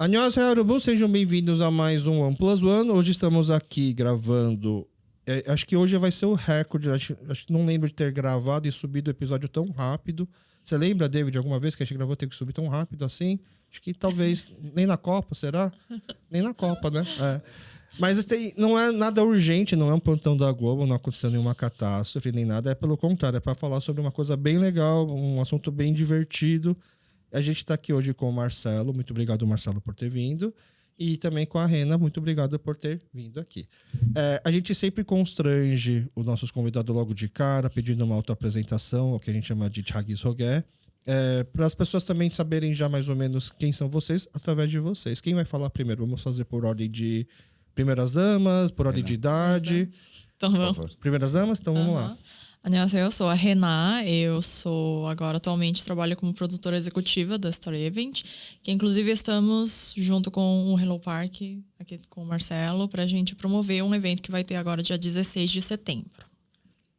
Annyeonghaseyo, Urubu, sejam bem-vindos a mais um OnePlus One. Hoje estamos aqui gravando. Acho que hoje vai ser o recorde. Acho que não lembro de ter gravado e subido o episódio tão rápido. Você lembra, David, alguma vez que a gente gravou ter que subir tão rápido assim? Acho que talvez nem na Copa, será? Nem na Copa, né? Mas não é nada urgente, não é um plantão da Globo, não aconteceu nenhuma catástrofe nem nada. É pelo contrário, é para falar sobre uma coisa bem legal, um assunto bem divertido. A gente está aqui hoje com o Marcelo. Muito obrigado, Marcelo, por ter vindo. E também com a Rena. Muito obrigado por ter vindo aqui. A gente sempre constrange os nossos convidados logo de cara, pedindo uma autoapresentação, o que a gente chama de Chagis Rogué. Para as pessoas também saberem já mais ou menos quem são vocês, através de vocês. Quem vai falar primeiro? Vamos fazer por ordem de primeiras damas, por ordem de idade. Então vamos. Primeiras damas? Então vamos lá. Annyeonghaseyo, eu sou a Rená, eu sou agora atualmente trabalho como produtora executiva da Story Event, que inclusive estamos junto com o Hello Park, aqui com o Marcelo, para a gente promover um evento que vai ter agora dia 16 de setembro.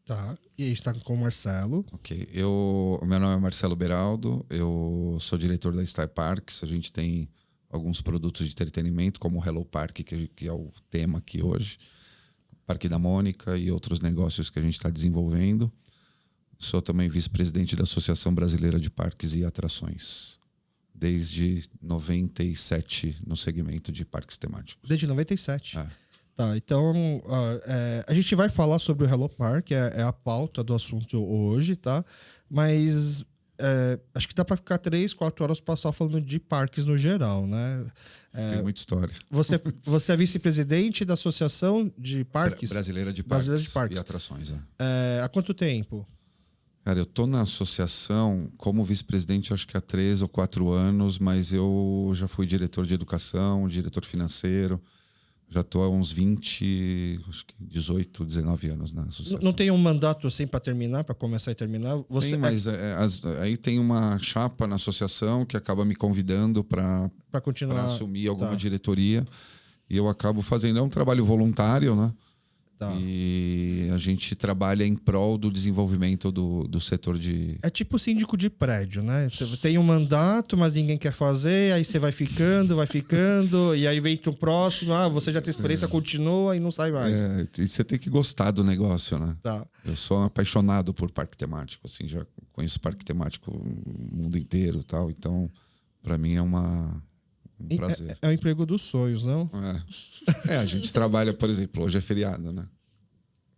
Tá, e a gente está com o Marcelo. Ok, meu nome é Marcelo Beraldo, eu sou diretor da Star Parks. A gente tem alguns produtos de entretenimento, como o Hello Park, que é o tema aqui hoje. Parque da Mônica e outros negócios que a gente está desenvolvendo. Sou também vice-presidente da Associação Brasileira de Parques e Atrações, desde 97 no segmento de parques temáticos. Desde 97? Tá, então a gente vai falar sobre o Hello Park, é a pauta do assunto hoje, tá? Mas acho que dá para ficar 3, 4 horas só falando de parques no geral, né? Tem muita história. Você é vice-presidente da Associação de Parques? Brasileira de Parques e Atrações. Há quanto tempo? Cara, eu tô na associação como vice-presidente acho que há 3 ou 4 anos, mas eu já fui diretor de educação, diretor financeiro. Já estou há uns 18, 19 anos na associação. Não tem um mandato assim para terminar, para começar e terminar? Tem, mas aí tem uma chapa na associação que acaba me convidando para continuar, assumir alguma diretoria. E eu acabo fazendo. É um trabalho voluntário, né? Tá. E a gente trabalha em prol do desenvolvimento do setor de... É tipo síndico de prédio, né? Você tem um mandato, mas ninguém quer fazer, aí você vai ficando, e aí vem o próximo, você já tem experiência, continua e não sai mais. E você tem que gostar do negócio, né? Tá. Eu sou apaixonado por parque temático, assim, já conheço parque temático o mundo inteiro e tal, então para mim é um prazer. É o emprego dos sonhos, não? A gente trabalha, por exemplo, hoje é feriado, né?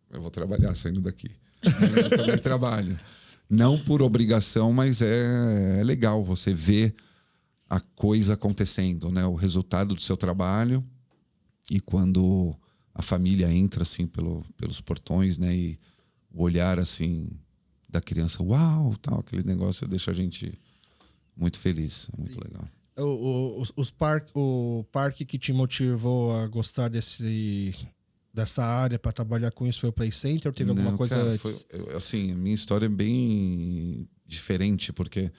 Eu vou trabalhar saindo daqui. Eu também trabalho. Não por obrigação, mas é legal você ver a coisa acontecendo, né? O resultado do seu trabalho. E quando a família entra assim pelos portões, né? E o olhar assim da criança, uau, tal, aquele negócio deixa a gente muito feliz. É muito legal. O parque que te motivou a gostar dessa área para trabalhar com isso foi o Play Center? Ou teve alguma coisa antes? Assim, a minha história é bem diferente, porque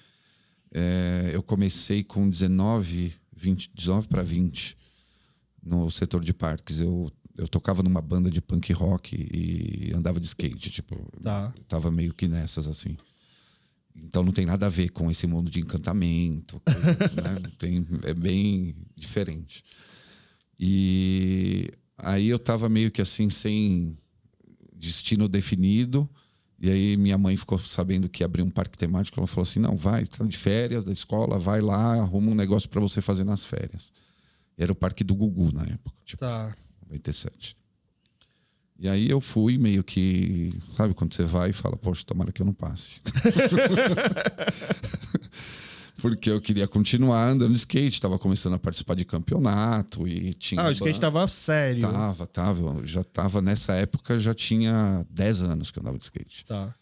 eu comecei com 19 para 20 no setor de parques. Eu tocava numa banda de punk rock e andava de skate, tipo, eu tava meio que nessas assim. Então não tem nada a ver com esse mundo de encantamento, né? É bem diferente. E aí eu tava meio que assim, sem destino definido. E aí minha mãe ficou sabendo que ia abrir um parque temático. Ela falou assim, não, vai, tá de férias da escola, vai lá, arruma um negócio para você fazer nas férias. E era o Parque do Gugu na época, tipo, 97. E aí eu fui meio que... Sabe quando você vai e fala, poxa, tomara que eu não passe. Porque eu queria continuar andando de skate. Estava começando a participar de campeonato e tinha... o skate estava sério. Tava. Eu já estava nessa época, já tinha 10 anos que eu andava de skate. Tá.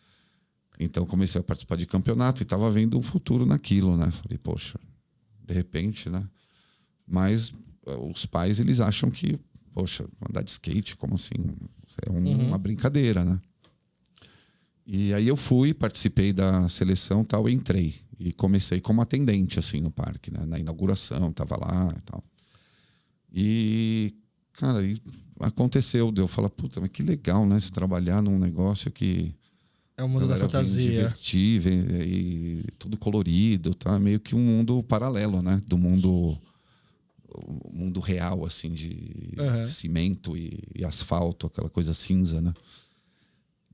Então comecei a participar de campeonato e estava vendo um futuro naquilo, né? Falei, poxa, de repente, né? Mas os pais, eles acham que, poxa, andar de skate, como assim? É uma brincadeira, né? E aí eu fui, participei da seleção, tal, entrei e comecei como atendente assim no parque, né? Na inauguração, tava lá e tal. E cara, aí aconteceu, eu falar, puta, mas que legal, né? Se trabalhar num negócio que é o mundo da fantasia, divertir, e tudo colorido, tá? Meio que um mundo paralelo, né? Do mundo o mundo real, assim, de Uhum. cimento e asfalto, aquela coisa cinza, né?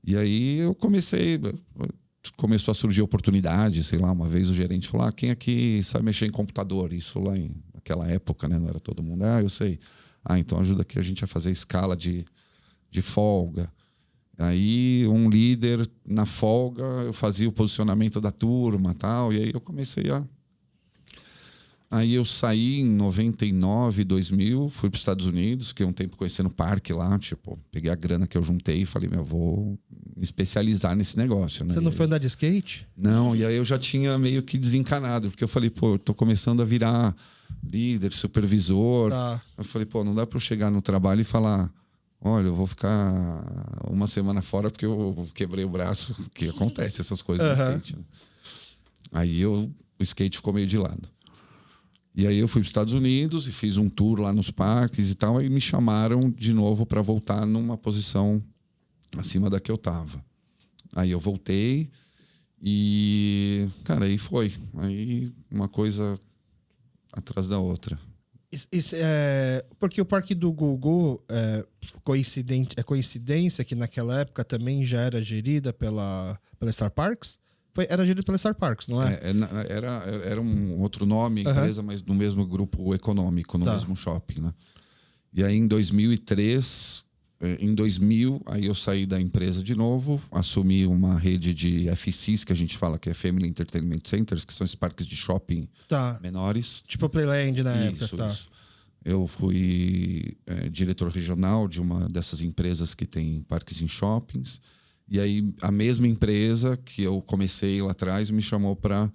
E aí eu começou a surgir oportunidade, sei lá, uma vez o gerente falou, quem aqui sabe mexer em computador? Isso lá naquela época, né? Não era todo mundo. Eu sei. Então ajuda aqui a gente a fazer escala de folga. Aí um líder na folga, eu fazia o posicionamento da turma, tal, e aí eu comecei a... Aí eu saí em 99, 2000, fui para os Estados Unidos, fiquei um tempo conhecendo o parque lá, tipo, peguei a grana que eu juntei e falei, vou me especializar nesse negócio, né? Você não foi andar de skate? Não, e aí eu já tinha meio que desencanado, porque eu falei, eu tô começando a virar líder, supervisor. Tá. Eu falei, não dá para eu chegar no trabalho e falar, olha, eu vou ficar uma semana fora porque eu quebrei o braço, que acontece essas coisas no skate, né? Aí o skate ficou meio de lado. E aí eu fui para os Estados Unidos e fiz um tour lá nos parques e tal, e me chamaram de novo para voltar numa posição acima da que eu estava. Aí eu voltei e, cara, aí foi. Aí uma coisa atrás da outra. Porque o parque do Gugu é coincidência que naquela época também já era gerida pela Star Parks? Era gerido pela Star Parks, não é? Era um outro nome, empresa, mas no mesmo grupo econômico, no mesmo shopping, né? E aí em 2003, em 2000, aí eu saí da empresa de novo, assumi uma rede de FCs, que a gente fala que é Family Entertainment Centers, que são esses parques de shopping menores. Tipo Playland na época. Isso. Eu fui diretor regional de uma dessas empresas que tem parques em shoppings. E aí a mesma empresa que eu comecei lá atrás me chamou para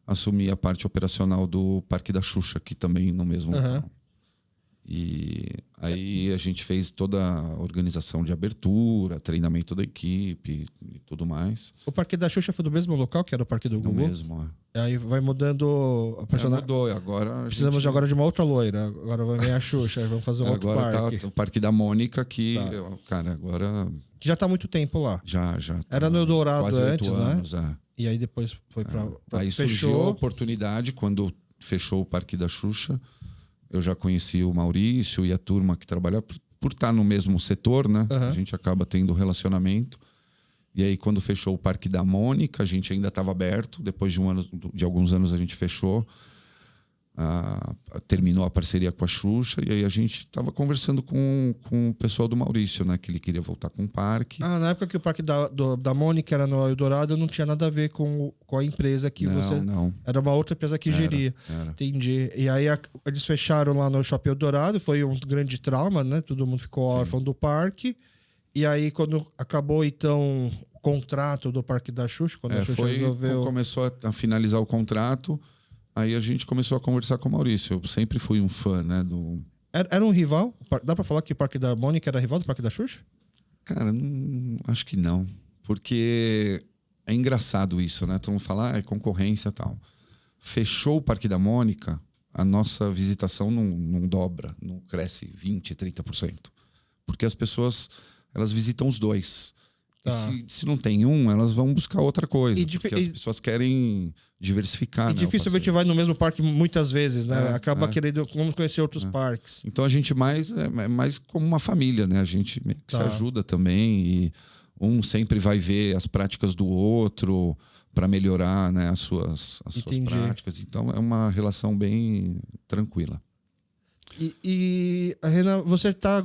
assumir a parte operacional do Parque da Xuxa, que também no mesmo local. E aí a gente fez toda a organização de abertura, treinamento da equipe e tudo mais. O Parque da Xuxa foi do mesmo local que era o Parque do Gugu? Do mesmo, Aí vai mudando a personagem. Mudou, agora Precisamos agora de uma outra loira. Agora vai vir a Xuxa, vamos fazer um outro parque. Tá o Parque da Mônica, que, cara, agora... Que já tá há muito tempo lá. Já. Era no Eldorado quase 8 antes, anos, né? E aí depois foi pra aí fechou. surgiu a oportunidade, quando fechou o Parque da Xuxa, eu já conheci o Maurício e a turma que trabalha por estar no mesmo setor, né? A gente acaba tendo relacionamento. E aí, quando fechou o Parque da Mônica, a gente ainda estava aberto. Depois de alguns anos, a gente fechou. Terminou a parceria com a Xuxa. E aí, a gente estava conversando com o pessoal do Maurício, né? Que ele queria voltar com o parque. Na época que o Parque da Mônica era no Eldorado, não tinha nada a ver com a empresa que você... Não. Era uma outra empresa que geria. Era. Entendi. E aí, eles fecharam lá no Shopping Eldorado. Foi um grande trauma, né? Todo mundo ficou órfão do parque. E aí, quando acabou, então, o contrato do Parque da Xuxa, quando a Xuxa resolveu... Começou a finalizar o contrato, aí a gente começou a conversar com o Maurício. Eu sempre fui um fã, né? Era um rival? Dá pra falar que o Parque da Mônica era rival do Parque da Xuxa? Cara, acho que não. Porque é engraçado isso, né? Todo mundo fala, é concorrência e tal. Fechou o Parque da Mônica, a nossa visitação não dobra, não cresce 20%, 30%. Porque as pessoas... elas visitam os dois. E se não tem um, elas vão buscar outra coisa. Porque as pessoas querem diversificar. E dificilmente vai no mesmo parque muitas vezes, né? Acaba querendo conhecer outros parques. Então a gente é mais como uma família, né? A gente meio que se ajuda também. E um sempre vai ver as práticas do outro para melhorar, né, as suas práticas. Então é uma relação bem tranquila. E Renan, você tá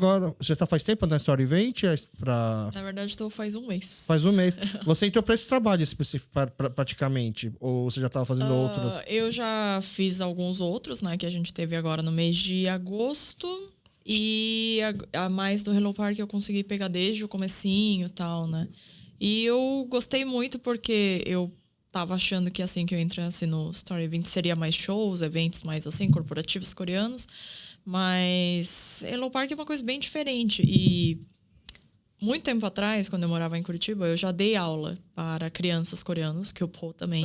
faz tempo na Story Event? Na verdade, estou faz um mês. Faz um mês. Você entrou para esse trabalho específico praticamente? Ou você já estava fazendo outros? Eu já fiz alguns outros, né? Que a gente teve agora no mês de agosto. E a mais do Hello Park eu consegui pegar desde o comecinho e tal, né? E eu gostei muito porque eu tava achando que assim que eu entrasse no Story Event seria mais shows, eventos mais assim, corporativos coreanos. Mas Hello Park é uma coisa bem diferente. E muito tempo atrás, quando eu morava em Curitiba, eu já dei aula para crianças coreanas, que eu pô também.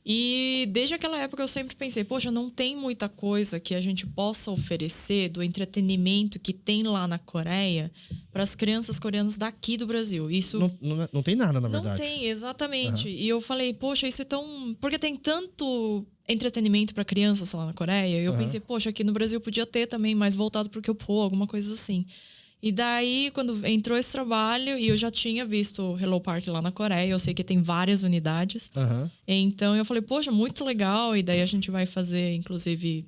E desde aquela época eu sempre pensei, poxa, não tem muita coisa que a gente possa oferecer do entretenimento que tem lá na Coreia para as crianças coreanas daqui do Brasil. Isso Não tem nada, na não verdade. tem, exatamente. E eu falei, poxa, isso é tão... Porque tem tanto entretenimento para crianças lá na Coreia. E eu pensei, poxa, aqui no Brasil podia ter também, mais voltado pro K-pop, alguma coisa assim. E daí, quando entrou esse trabalho, e eu já tinha visto o Hello Park lá na Coreia, eu sei que tem várias unidades. Então eu falei, poxa, muito legal. E daí a gente vai fazer, inclusive,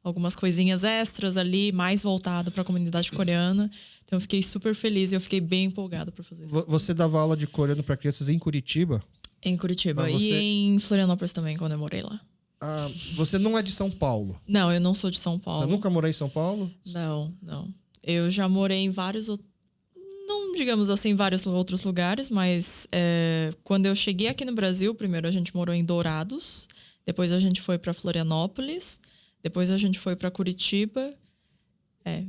algumas coisinhas extras ali, mais voltado para a comunidade coreana. Então eu fiquei super feliz e eu fiquei bem empolgada por fazer isso. Você dava aula de coreano para crianças em Curitiba? Em Curitiba. Mas você- E em Florianópolis também, quando eu morei lá. Ah, você não é de São Paulo? Não, eu não sou de São Paulo. Você nunca morou em São Paulo? Não, não. Eu já morei em vários outros... Não, digamos assim, vários outros lugares, mas quando eu cheguei aqui no Brasil, primeiro a gente morou em Dourados, depois a gente foi para Florianópolis, depois a gente foi para Curitiba.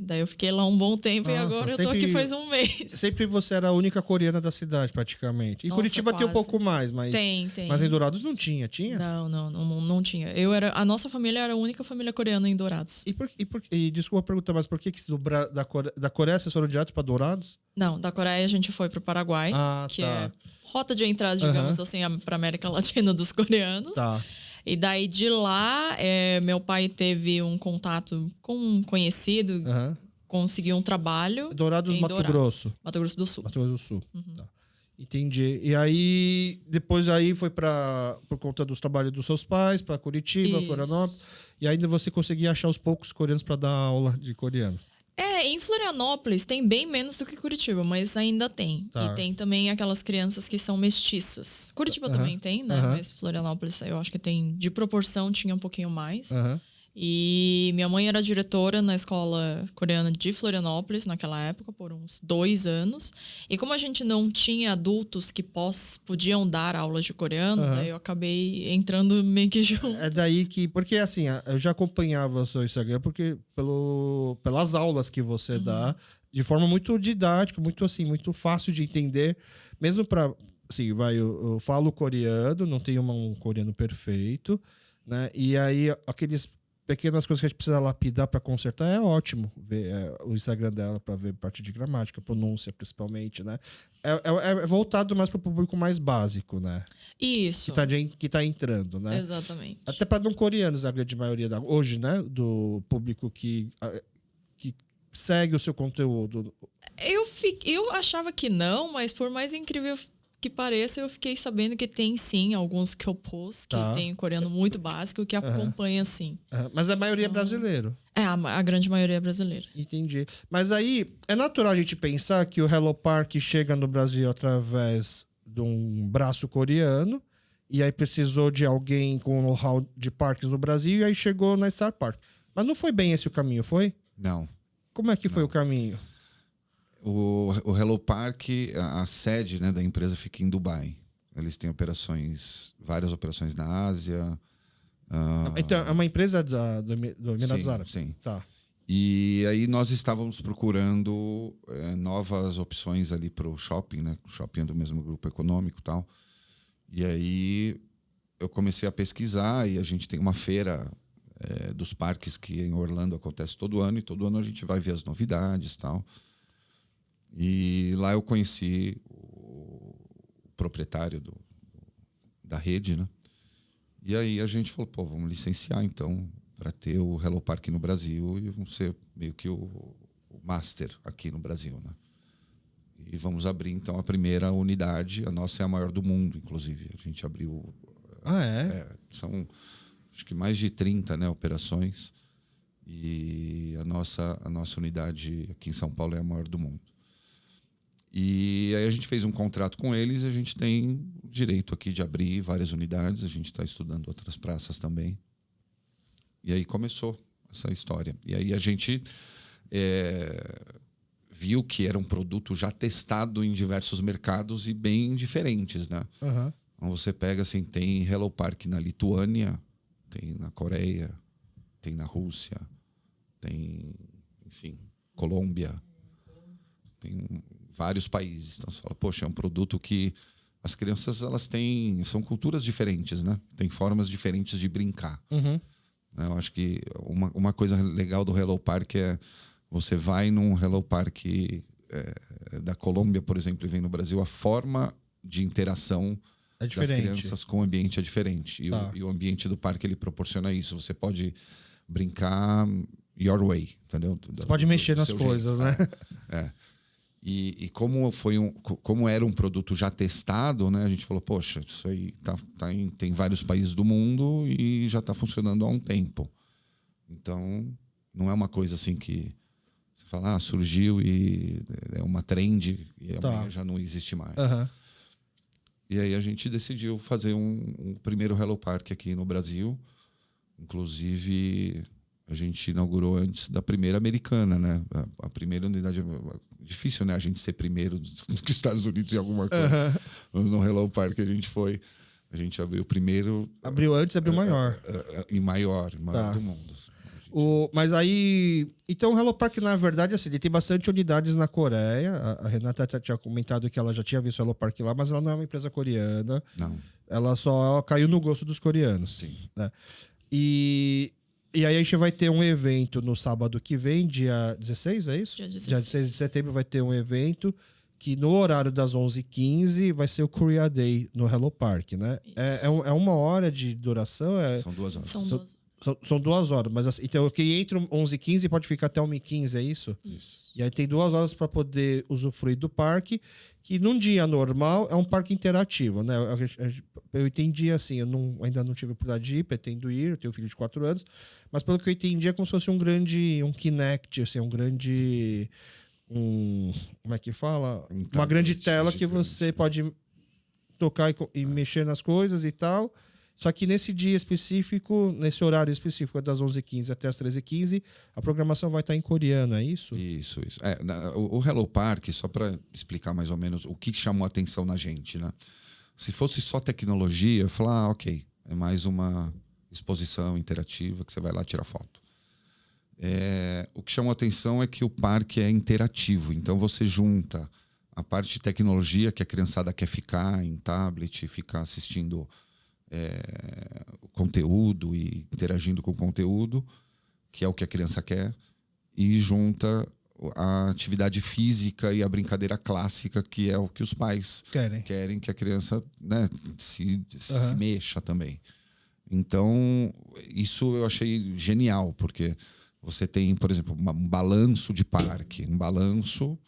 Daí eu fiquei lá um bom tempo e Nossa, agora eu tô aqui faz um mês. Sempre você era a única coreana da cidade, praticamente. Em Nossa, Curitiba tem um quase. pouco mais, mas... Tem. Mas em Dourados não tinha, tinha? Não tinha. A nossa família era a única família coreana em Dourados. E desculpa perguntar, mas por que da Coreia vocês foram direto para Dourados? Não, da Coreia a gente foi pro Paraguai, que é rota de entrada, digamos assim, pra América Latina dos coreanos. Tá. E daí de lá, meu pai teve um contato com um conhecido, conseguiu um trabalho. Dourados, em Mato Grosso. Mato Grosso do Sul. Mato Grosso do Sul. Tá. Entendi. E aí, depois aí foi por conta dos trabalhos dos seus pais, para Curitiba, Isso. Florianópolis. E ainda você conseguia achar os poucos coreanos para dar aula de coreano. Em Florianópolis tem bem menos do que Curitiba, mas ainda tem. Tá. E tem também aquelas crianças que são mestiças. Curitiba também tem, né? Mas Florianópolis, eu acho que tem, de proporção, tinha um pouquinho mais. E minha mãe era diretora na escola coreana de Florianópolis naquela época, por uns 2 anos. E como a gente não tinha adultos que podiam dar aulas de coreano, daí eu acabei entrando meio que junto. É daí que... Porque assim, eu já acompanhava o seu Instagram pelas aulas que você dá, de forma muito didática, muito assim, muito fácil de entender. Mesmo para... Assim, eu falo coreano, não tenho um coreano perfeito, né? E aí, aqueles... pequenas coisas que a gente precisa lapidar para consertar, é ótimo ver o Instagram dela para ver parte de gramática, pronúncia principalmente, né? É voltado mais para o público mais básico, né? Isso. Que tá entrando, né? Exatamente. Até para não coreanos, a grande maioria hoje, né? Do público que segue o seu conteúdo. Eu achava que não, mas por mais incrível que pareça, eu fiquei sabendo que tem sim alguns K-pops que tem coreano muito básico que acompanha sim. Mas a maioria é brasileiro. A grande maioria é brasileira. Entendi. Mas aí, é natural a gente pensar que o Hello Park chega no Brasil através de um braço coreano, e aí precisou de alguém com know-how de parques no Brasil, e aí chegou na Star Park. Mas não foi bem esse o caminho, foi? Não. Como é que foi o caminho? O Hello Park, a sede, né, da empresa fica em Dubai. Eles têm várias operações na Ásia. Então, é uma empresa do Emirados Árabes? Sim. Tá. E aí nós estávamos procurando novas opções ali para o shopping, né? O shopping é do mesmo grupo econômico e tal. E aí eu comecei a pesquisar e a gente tem uma feira dos parques que em Orlando acontece todo ano. E todo ano a gente vai ver as novidades e tal. E lá eu conheci o proprietário da rede, né? E aí a gente falou, pô, vamos licenciar então para ter o Hello Park no Brasil e vamos ser meio que o master aqui no Brasil, né? E vamos abrir então a primeira unidade, a nossa é a maior do mundo, inclusive. A gente abriu... são acho que mais de 30, né, operações e a nossa unidade aqui em São Paulo é a maior do mundo. E aí a gente fez um contrato com eles e a gente tem o direito aqui de abrir várias unidades. A gente está estudando outras praças também. E aí começou essa história. E aí a gente viu que era um produto já testado em diversos mercados e bem diferentes, né? Então você pega assim, tem Hello Park na Lituânia, tem na Coreia, tem na Rússia, tem, enfim, Colômbia, tem vários países. Então você fala, poxa, é um produto que as crianças são culturas diferentes, né? Tem formas diferentes de brincar. Uhum. Eu acho que uma coisa legal do Hello Park é você vai num Hello Park da Colômbia, por exemplo, e vem no Brasil, a forma de interação É das diferente. crianças com o ambiente é diferente. E o ambiente do parque ele proporciona isso. Você pode brincar your way, entendeu? Você pode mexer nas seu coisas, jeito. né? E como era um produto já testado, né? A gente falou, poxa, isso aí tem vários países do mundo e já está funcionando há um tempo. Então, não é uma coisa assim que você fala, surgiu e é uma trend e amanhã já não existe mais. Uhum. E aí a gente decidiu fazer um primeiro Hello Park aqui no Brasil. Inclusive, a gente inaugurou antes da primeira americana, né? A primeira unidade... Difícil, né? A gente ser primeiro dos Estados Unidos em alguma coisa. Mas no Hello Park a gente abriu primeiro... Abriu antes, abriu maior. Em maior do mundo. Mas aí... Então o Hello Park, na verdade, assim, ele tem bastante unidades na Coreia. A Renata até tinha comentado que ela já tinha visto o Hello Park lá, mas ela não é uma empresa coreana. Não. Ela só caiu no gosto dos coreanos. Sim. Né? E aí a gente vai ter um evento no sábado que vem, dia 16, é isso? Dia 16. Dia 16 de setembro vai ter um evento que no horário das 11h15 vai ser o Korea Day no Hello Park, né? É 1 hora de duração? São 2 horas. São 2 horas, mas assim, então quem entra 11h15 pode ficar até 1h15, é isso? Isso. E aí tem 2 horas para poder usufruir do parque, que num dia normal é um parque interativo, né? Eu entendi assim, ainda não tive a oportunidade de ir, pretendo ir, eu tenho um filho de 4 anos, mas pelo que eu entendi é como se fosse um Kinect, assim, como é que fala? Uma grande tela que você pode tocar e mexer nas coisas e tal. Só que nesse dia específico, nesse horário específico, das 11h15 até as 13h15, a programação vai estar em coreano, é isso? Isso. O Hello Park, só para explicar mais ou menos o que chamou a atenção na gente, né? Se fosse só tecnologia, eu falar, ok, é mais uma exposição interativa que você vai lá tirar foto. O que chamou a atenção é que o parque é interativo, então você junta a parte de tecnologia que a criançada quer ficar em tablet, ficar assistindo conteúdo e interagindo com o conteúdo, que é o que a criança quer, e junta a atividade física e a brincadeira clássica, que é o que os pais querem que a criança, né, se mexa também. Então, isso eu achei genial, porque você tem, por exemplo, um balanço de parque, você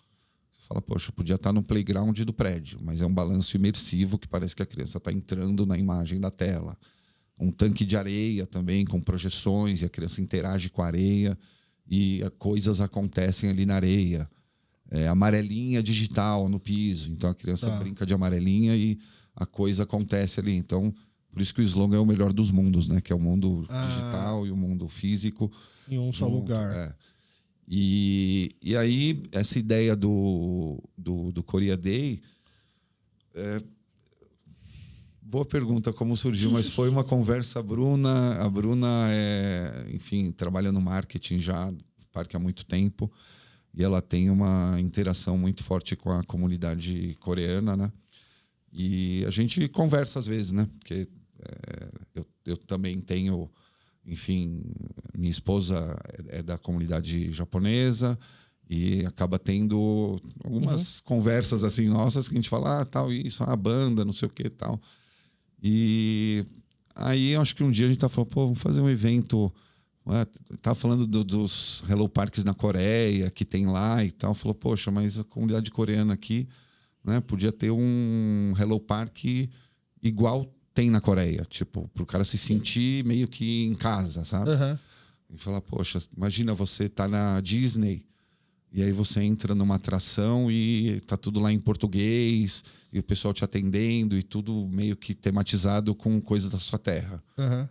fala, poxa, podia estar no playground do prédio, mas é um balanço imersivo que parece que a criança está entrando na imagem da tela. Um tanque de areia também, com projeções, e a criança interage com a areia e coisas acontecem ali na areia. Amarelinha digital no piso, então a criança brinca de amarelinha e a coisa acontece ali. Então, por isso que o slogan é o melhor dos mundos, né? Que é o mundo digital e o mundo físico. Em um só lugar. E aí, essa ideia do Korea Day... Boa pergunta como surgiu, mas foi uma conversa. A Bruna enfim, trabalha no marketing já do parque há muito tempo, e ela tem uma interação muito forte com a comunidade coreana, né? E a gente conversa às vezes, né? Porque eu também tenho... Enfim, minha esposa é da comunidade japonesa e acaba tendo algumas conversas assim nossas que a gente fala, tal, isso, a banda, não sei o que, tal. E aí eu acho que um dia a gente tá falando, vamos fazer um evento. Tava falando dos Hello Parks na Coreia, que tem lá e tal. Falou, poxa, mas a comunidade coreana aqui, né, podia ter um Hello Park igual tem na Coreia, tipo, pro cara se sentir meio que em casa, sabe? E falar, poxa, imagina você tá na Disney e aí você entra numa atração e tá tudo lá em português e o pessoal te atendendo e tudo meio que tematizado com coisa da sua terra.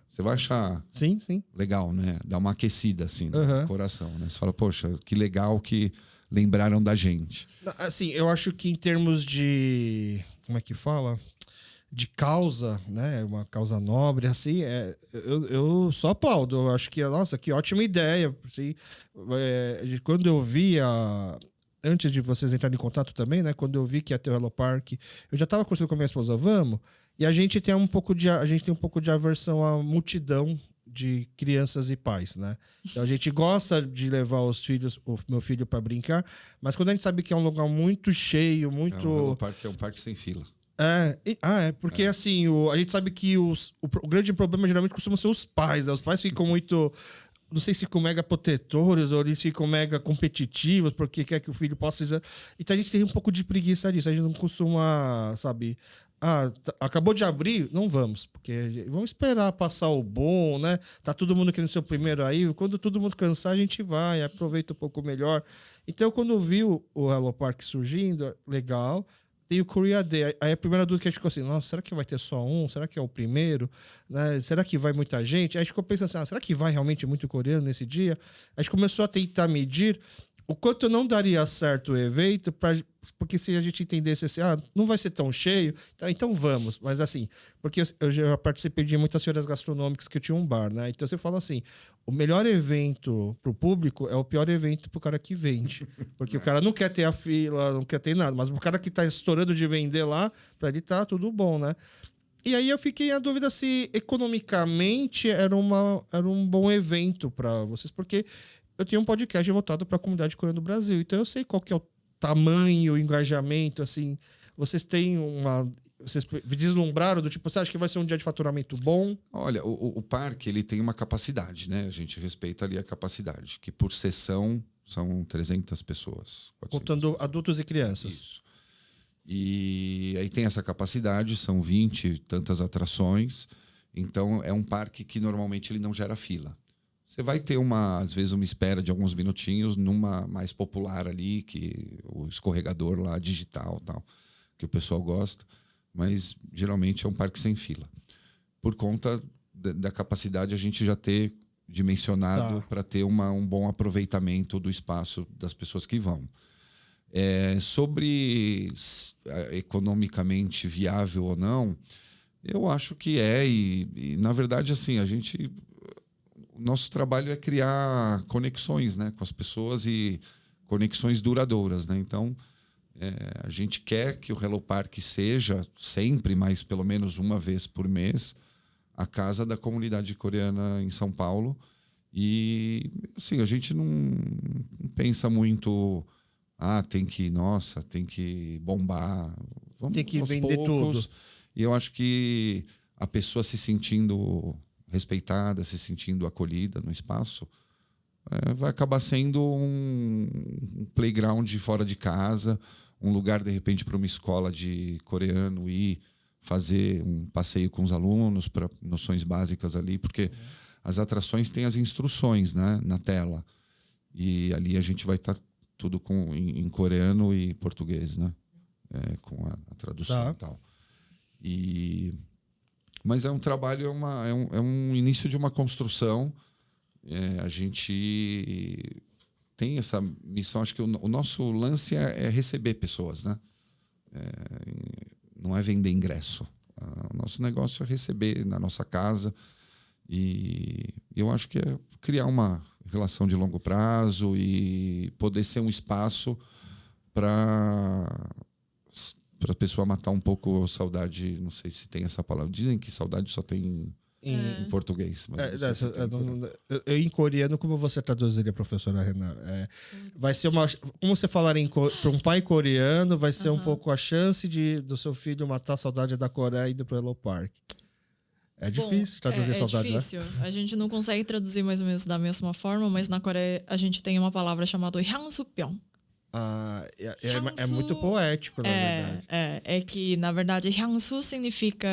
Você vai achar sim. legal, né? Dá uma aquecida assim no coração, né? Você fala, poxa, que legal que lembraram da gente. Assim, eu acho que em termos de... Como é que fala? De causa, né? Uma causa nobre, assim, eu só aplaudo. Eu acho que, nossa, que ótima ideia. Assim, quando eu vi antes de vocês entrarem em contato também, né? Quando eu vi que ia ter o Hello Park, eu já estava conversando com a minha esposa, vamos. E a gente tem um pouco de aversão à multidão de crianças e pais, né? Então a gente gosta de levar os filhos, o meu filho para brincar, mas quando a gente sabe que é um lugar muito cheio, muito... O Hello Park é um parque sem fila. Porque assim, a gente sabe que o grande problema geralmente costuma ser os pais, né? Os pais ficam muito, não sei se ficam mega protetores ou eles ficam mega competitivos porque quer que o filho possa... Então a gente tem um pouco de preguiça disso, a gente não costuma, sabe... acabou de abrir, não vamos, porque vamos esperar passar o bom, né? Tá todo mundo querendo ser o primeiro aí, quando todo mundo cansar a gente vai, aproveita um pouco melhor. Então quando eu vi o Hello Park surgindo, legal... Tem o Korea Day. Aí a primeira dúvida que a gente ficou assim, nossa, será que vai ter só um? Será que é o primeiro? Né? Será que vai muita gente? Aí a gente ficou pensando assim, será que vai realmente muito coreano nesse dia? A gente começou a tentar medir o quanto não daria certo o evento, porque se a gente entendesse assim, não vai ser tão cheio, então vamos. Mas assim, porque eu já participei de muitas feiras gastronômicas que eu tinha um bar, né? Então você fala assim, o melhor evento pro público é o pior evento pro cara que vende. Porque o cara não quer ter a fila, não quer ter nada, mas o cara que tá estourando de vender lá, pra ele tá tudo bom, né? E aí eu fiquei na dúvida se economicamente era um bom evento para vocês, porque eu tenho um podcast voltado para a comunidade coreana do Brasil, então eu sei qual que é o tamanho, o engajamento, assim. Vocês têm vocês deslumbraram do tipo, você acha que vai ser um dia de faturamento bom? Olha, o parque ele tem uma capacidade, né? A gente respeita ali a capacidade, que por sessão são 300 pessoas. 400 Contando adultos e crianças. Isso. E aí tem essa capacidade, são 20 e tantas atrações. Então é um parque que normalmente ele não gera fila. Você vai ter às vezes uma espera de alguns minutinhos numa mais popular ali, que o escorregador lá digital, tal, que o pessoal gosta, mas geralmente é um parque sem fila. Por conta da capacidade a gente já ter dimensionado para ter um bom aproveitamento do espaço das pessoas que vão. Sobre economicamente viável ou não, eu acho que e na verdade assim, o nosso trabalho é criar conexões, né, com as pessoas e conexões duradouras, né? Então, a gente quer que o Hello Park seja sempre, mas pelo menos uma vez por mês, a casa da comunidade coreana em São Paulo. E, assim, a gente não pensa muito, tem que bombar. Vamos tem que aos vender poucos. tudo. E eu acho que a pessoa se sentindo respeitada, se sentindo acolhida no espaço, vai acabar sendo um playground fora de casa, um lugar, de repente, para uma escola de coreano ir fazer um passeio com os alunos para noções básicas ali, porque as atrações têm as instruções, né, na tela. E ali a gente vai estar tudo em coreano e português, né? Com a tradução e tal. Mas é um trabalho, é um início de uma construção. A gente tem essa missão, acho que o nosso lance é receber pessoas, né? Não é vender ingresso. O nosso negócio é receber na nossa casa. E eu acho que é criar uma relação de longo prazo e poder ser um espaço para a pessoa matar um pouco a saudade. Não sei se tem essa palavra. Dizem que saudade só tem em português. Mas eu em coreano, como você traduziria, professora Renan? Vai ser como você falar para um pai coreano, vai ser um pouco a chance do seu filho matar a saudade da Coreia e ir para o Hello Park. É difícil traduzir saudade, né? É difícil. A gente não consegue traduzir mais ou menos da mesma forma, mas na Coreia a gente tem uma palavra chamada 향수병. É muito poético, na verdade. É que, na verdade, 향수 significa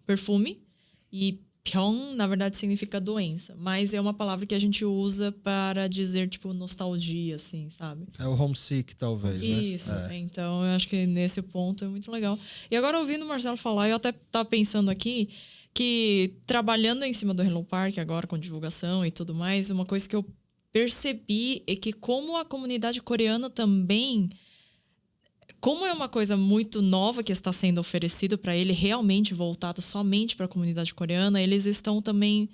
perfume e 병, na verdade, significa doença. Mas é uma palavra que a gente usa para dizer, tipo, nostalgia, assim, sabe? É o homesick, talvez, né? Isso. Então, eu acho que nesse ponto é muito legal. E agora, ouvindo o Marcelo falar, eu até tava pensando aqui que, trabalhando em cima do Hello Park agora, com divulgação e tudo mais, uma coisa que eu percebi é que como a comunidade coreana também como é uma coisa muito nova que está sendo oferecido para ele, realmente voltado somente para a comunidade coreana, eles estão também,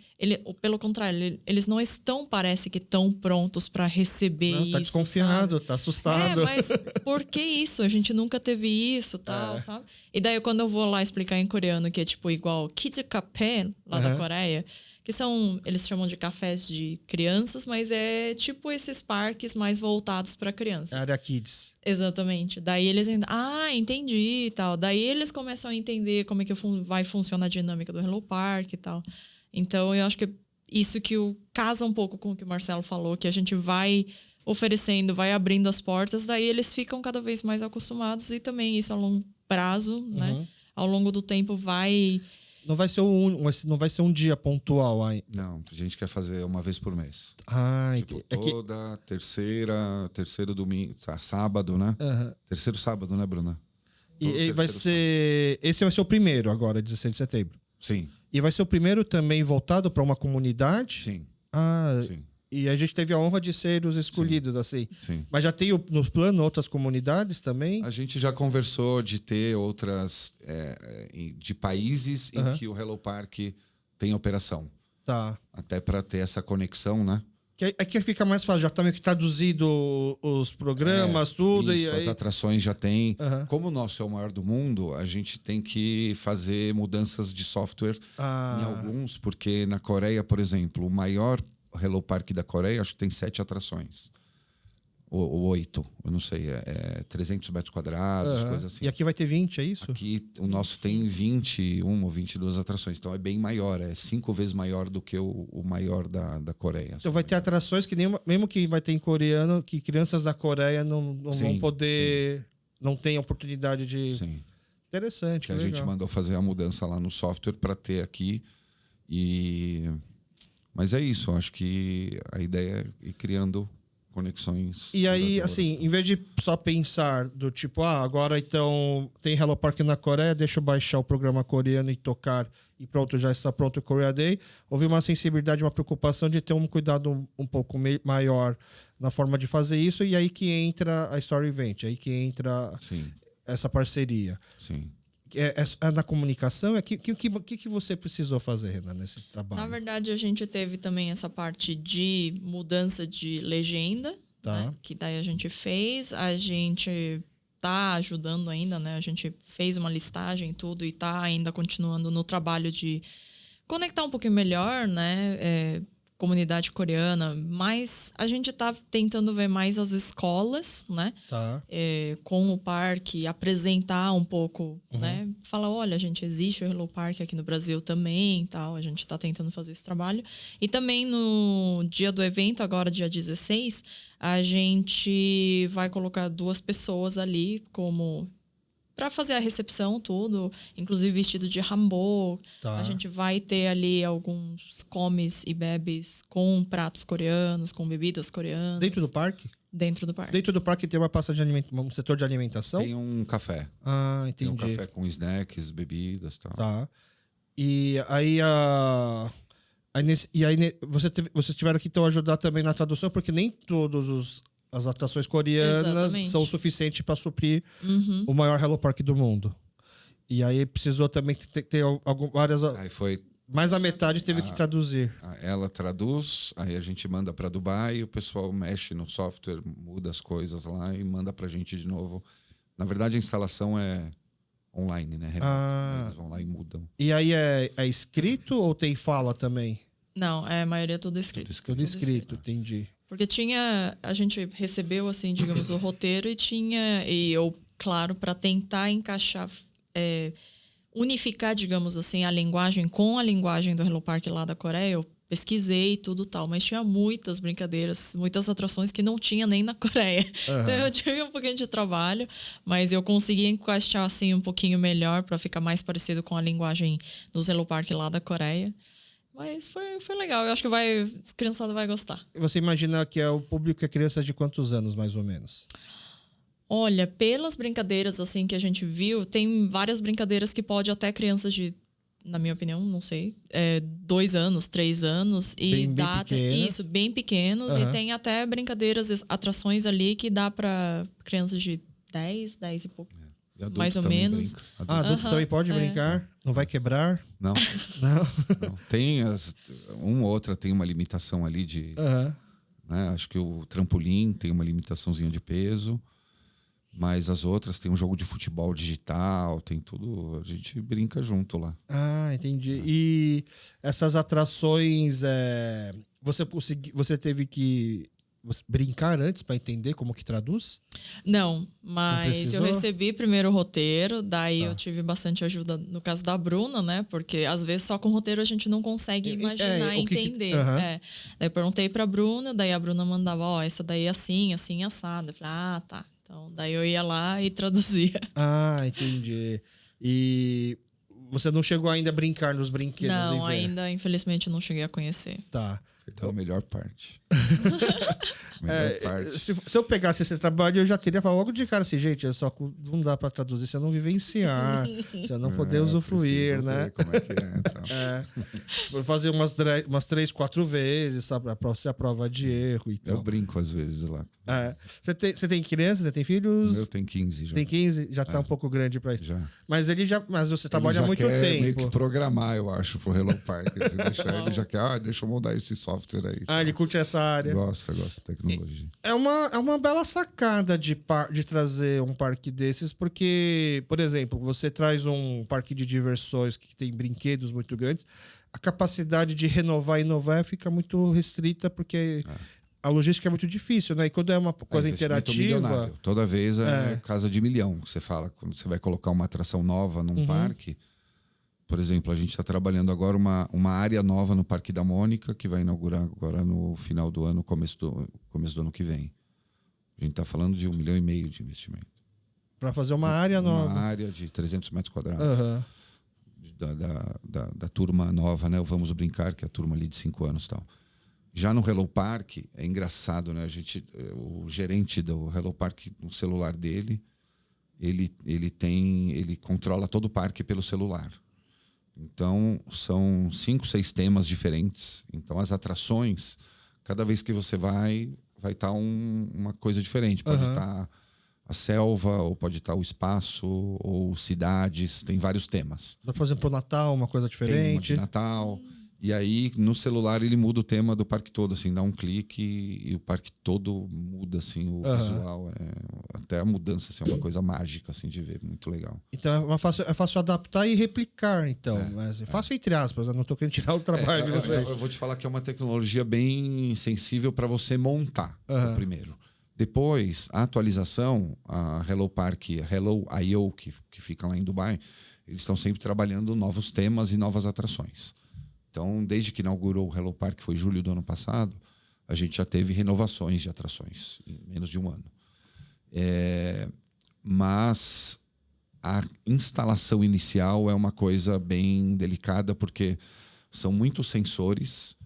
pelo contrário, eles não estão, parece que, tão prontos para receber Não, isso. tá desconfiado, sabe? tá assustado. Mas por que isso? A gente nunca teve isso, tal, sabe? E daí quando eu vou lá explicar em coreano, que é tipo igual Kids Café lá da Coreia, que eles chamam de cafés de crianças, mas é tipo esses parques mais voltados para crianças. Área Kids. Exatamente. Daí eles entendi e tal. Daí eles começam a entender como é que vai funcionar a dinâmica do Hello Park e tal. Então eu acho que isso casa um pouco com o que o Marcelo falou, que a gente vai oferecendo, vai abrindo as portas, daí eles ficam cada vez mais acostumados e também isso a longo prazo, né? Ao longo do tempo vai... Não vai ser um dia pontual aí. Não, a gente quer fazer uma vez por mês. Entendi. Toda terceiro domingo, sábado, né? Terceiro sábado, né, Bruna? E vai ser... Esse vai ser o primeiro agora, 16 de setembro. Sim. E vai ser o primeiro também voltado para uma comunidade? Sim. Sim. E a gente teve a honra de ser os escolhidos, assim. Sim. Mas já tem no plano outras comunidades também? A gente já conversou de ter outras... de países em que o Hello Park tem operação. Tá. Até para ter essa conexão, né? Que fica mais fácil. Já está meio que traduzido os programas, tudo. Isso, e aí... as atrações já tem. Como o nosso é o maior do mundo, a gente tem que fazer mudanças de software em alguns, porque na Coreia, por exemplo, o maior Hello Park da Coreia, acho que tem 7 atrações. Ou 8, eu não sei. 300 metros quadrados, coisa assim. E aqui vai ter 20, é isso? Aqui o nosso tem 21 ou 22 atrações. Então é bem maior. É 5 vezes maior do que o maior da Coreia. Então vai ter atrações que mesmo que vai ter em coreano, que crianças da Coreia não vão poder... Não têm oportunidade de... Sim. Interessante, que a gente mandou fazer a mudança lá no software para ter aqui. Mas é isso. Acho que a ideia é ir criando conexões. E aí, assim, em vez de só pensar do tipo, agora então tem Hello Park na Coreia, deixa eu baixar o programa coreano e tocar e pronto, já está pronto o Korea Day. Houve uma sensibilidade, uma preocupação de ter um cuidado um pouco maior na forma de fazer isso, e aí que entra a Story Event, aí que entra essa parceria. Sim. É na comunicação? O que você precisou fazer, Renan, nesse trabalho? Na verdade, a gente teve também essa parte de mudança de legenda, né? Que daí a gente fez. A gente tá ajudando ainda, né? A gente fez uma listagem e tudo e tá ainda continuando no trabalho de conectar um pouquinho melhor, né? Comunidade coreana, mas a gente tá tentando ver mais as escolas, né? Com o parque, apresentar um pouco, né? Falar, olha, gente, existe o Hello Park aqui no Brasil também, tal. A gente tá tentando fazer esse trabalho. E também no dia do evento, agora dia 16, a gente vai colocar 2 pessoas ali como... para fazer a recepção, tudo, inclusive vestido de hanbok. A gente vai ter ali alguns comes e bebes com pratos coreanos, com bebidas coreanas. Dentro do parque? Dentro do parque. Dentro do parque tem uma praça de um setor de alimentação? Tem um café. Entendi. Tem um café com snacks, bebidas e tal. Tá. E aí vocês tiveram que então ajudar também na tradução, porque nem todos as atrações coreanas são o suficiente para suprir o maior Hello Park do mundo. E aí precisou também ter várias... Aí foi... Mais da metade teve que traduzir. Ela traduz, aí a gente manda para Dubai, o pessoal mexe no software, muda as coisas lá e manda para a gente de novo. Na verdade, a instalação é online, né? Eles vão lá e mudam. E aí é escrito ou tem fala também? Não, a maioria é tudo escrito. Tudo escrito, entendi. Porque a gente recebeu, assim, digamos, o roteiro e eu, claro, para tentar encaixar, unificar, digamos assim, a linguagem com a linguagem do Hello Park lá da Coreia, eu pesquisei tudo tal, mas tinha muitas brincadeiras, muitas atrações que não tinha nem na Coreia. Então eu tive um pouquinho de trabalho, mas eu consegui encaixar, assim, um pouquinho melhor para ficar mais parecido com a linguagem dos Hello Park lá da Coreia. Mas foi legal. Eu acho que a criançada vai gostar. Você imagina que o público é criança de quantos anos, mais ou menos? Olha, pelas brincadeiras assim que a gente viu, tem várias brincadeiras que pode até crianças de, na minha opinião, não sei, 2 anos, 3 anos. E bem isso, bem pequenos. E tem até brincadeiras, atrações ali que dá para crianças de 10, 10 e pouco. E adulto Mais ou também menos. brinca. Adulto também pode brincar? Não vai quebrar? Não. Não? Não. Tem uma ou outra tem uma limitação ali de... Aham. né? Acho que o trampolim tem uma limitaçãozinha de peso, mas as outras tem um jogo de futebol digital, tem tudo. A gente brinca junto lá. Ah, entendi. E essas atrações, você teve que brincar antes para entender como que traduz? Não, mas precisou? eu recebi primeiro o roteiro, daí Tá. eu tive bastante ajuda no caso da Bruna, né? Porque às vezes só com o roteiro a gente não consegue imaginar e o que entender. aham. Daí eu perguntei pra Bruna, daí a Bruna mandava, ó, essa daí é assim, assim, assado. Eu falei, ah, tá. Então daí eu ia lá e traduzia. Ah, entendi. E você não chegou ainda a brincar nos brinquedos? Não, e ver? ainda, infelizmente, eu não cheguei a conhecer. Tá. Então, a melhor parte. Melhor parte. Se eu pegasse esse trabalho, eu já teria falado logo de cara assim, gente, não dá para traduzir se eu não vivenciar, se eu não poder usufruir, preciso né? ver como é que é, então. Vou fazer umas 3, 4 vezes, sabe? Pra ser a prova de erro e Eu tal. brinco às vezes lá. Você tem criança? Você tem filhos? Eu tenho 15 já. Tem 15? Já tá um pouco grande para isso. Já. Mas você trabalha há Ele já muito quer tempo. meio que programar, eu acho, pro Hello Park. Se deixar, ele já quer, deixa eu mudar esse software aí. Ele curte essa área. Gosta de tecnologia. É uma bela sacada de trazer um parque desses, porque, por exemplo, você traz um parque de diversões que tem brinquedos muito grandes, a capacidade de renovar e inovar fica muito restrita, porque a logística é muito difícil, né? E quando é uma coisa Investimento interativa... milionário. Toda vez é casa de milhão. Você fala, quando você vai colocar uma atração nova num parque, por exemplo, a gente está trabalhando agora uma área nova no Parque da Mônica, que vai inaugurar agora no final do ano, começo do ano que vem. A gente está falando de 1,5 milhão de investimento. Para fazer uma área nova. Uma área de 300 metros quadrados. Aham. Da turma nova, né? O Vamos Brincar, que é a turma ali de 5 anos e tal. Já no Hello Park, é engraçado, né? O gerente do Hello Park, no celular dele, ele controla todo o parque pelo celular. Então, são 5, 6 temas diferentes. Então, as atrações, cada vez que você vai estar uma coisa diferente. Pode estar a selva, ou pode estar o espaço, ou cidades. Tem vários temas. Dá pra fazer pro Natal uma coisa Tem uma diferente. de Natal. E aí, no celular, ele muda o tema do parque todo, assim, dá um clique e o parque todo muda, assim, o visual. Até a mudança, assim, é uma coisa mágica, assim, de ver. Muito legal. Então é fácil adaptar e replicar, então. Mas fácil entre aspas, eu não tô querendo tirar o trabalho de vocês. Eu vou te falar que é uma tecnologia bem sensível para você montar, o primeiro. Depois, a atualização, a Hello Park, a Hello I.O., que fica lá em Dubai, eles estão sempre trabalhando novos temas e novas atrações. Então, desde que inaugurou o Hello Park, que foi julho do ano passado, a gente já teve renovações de atrações em menos de um ano. Mas a instalação inicial é uma coisa bem delicada, porque são muitos sensores,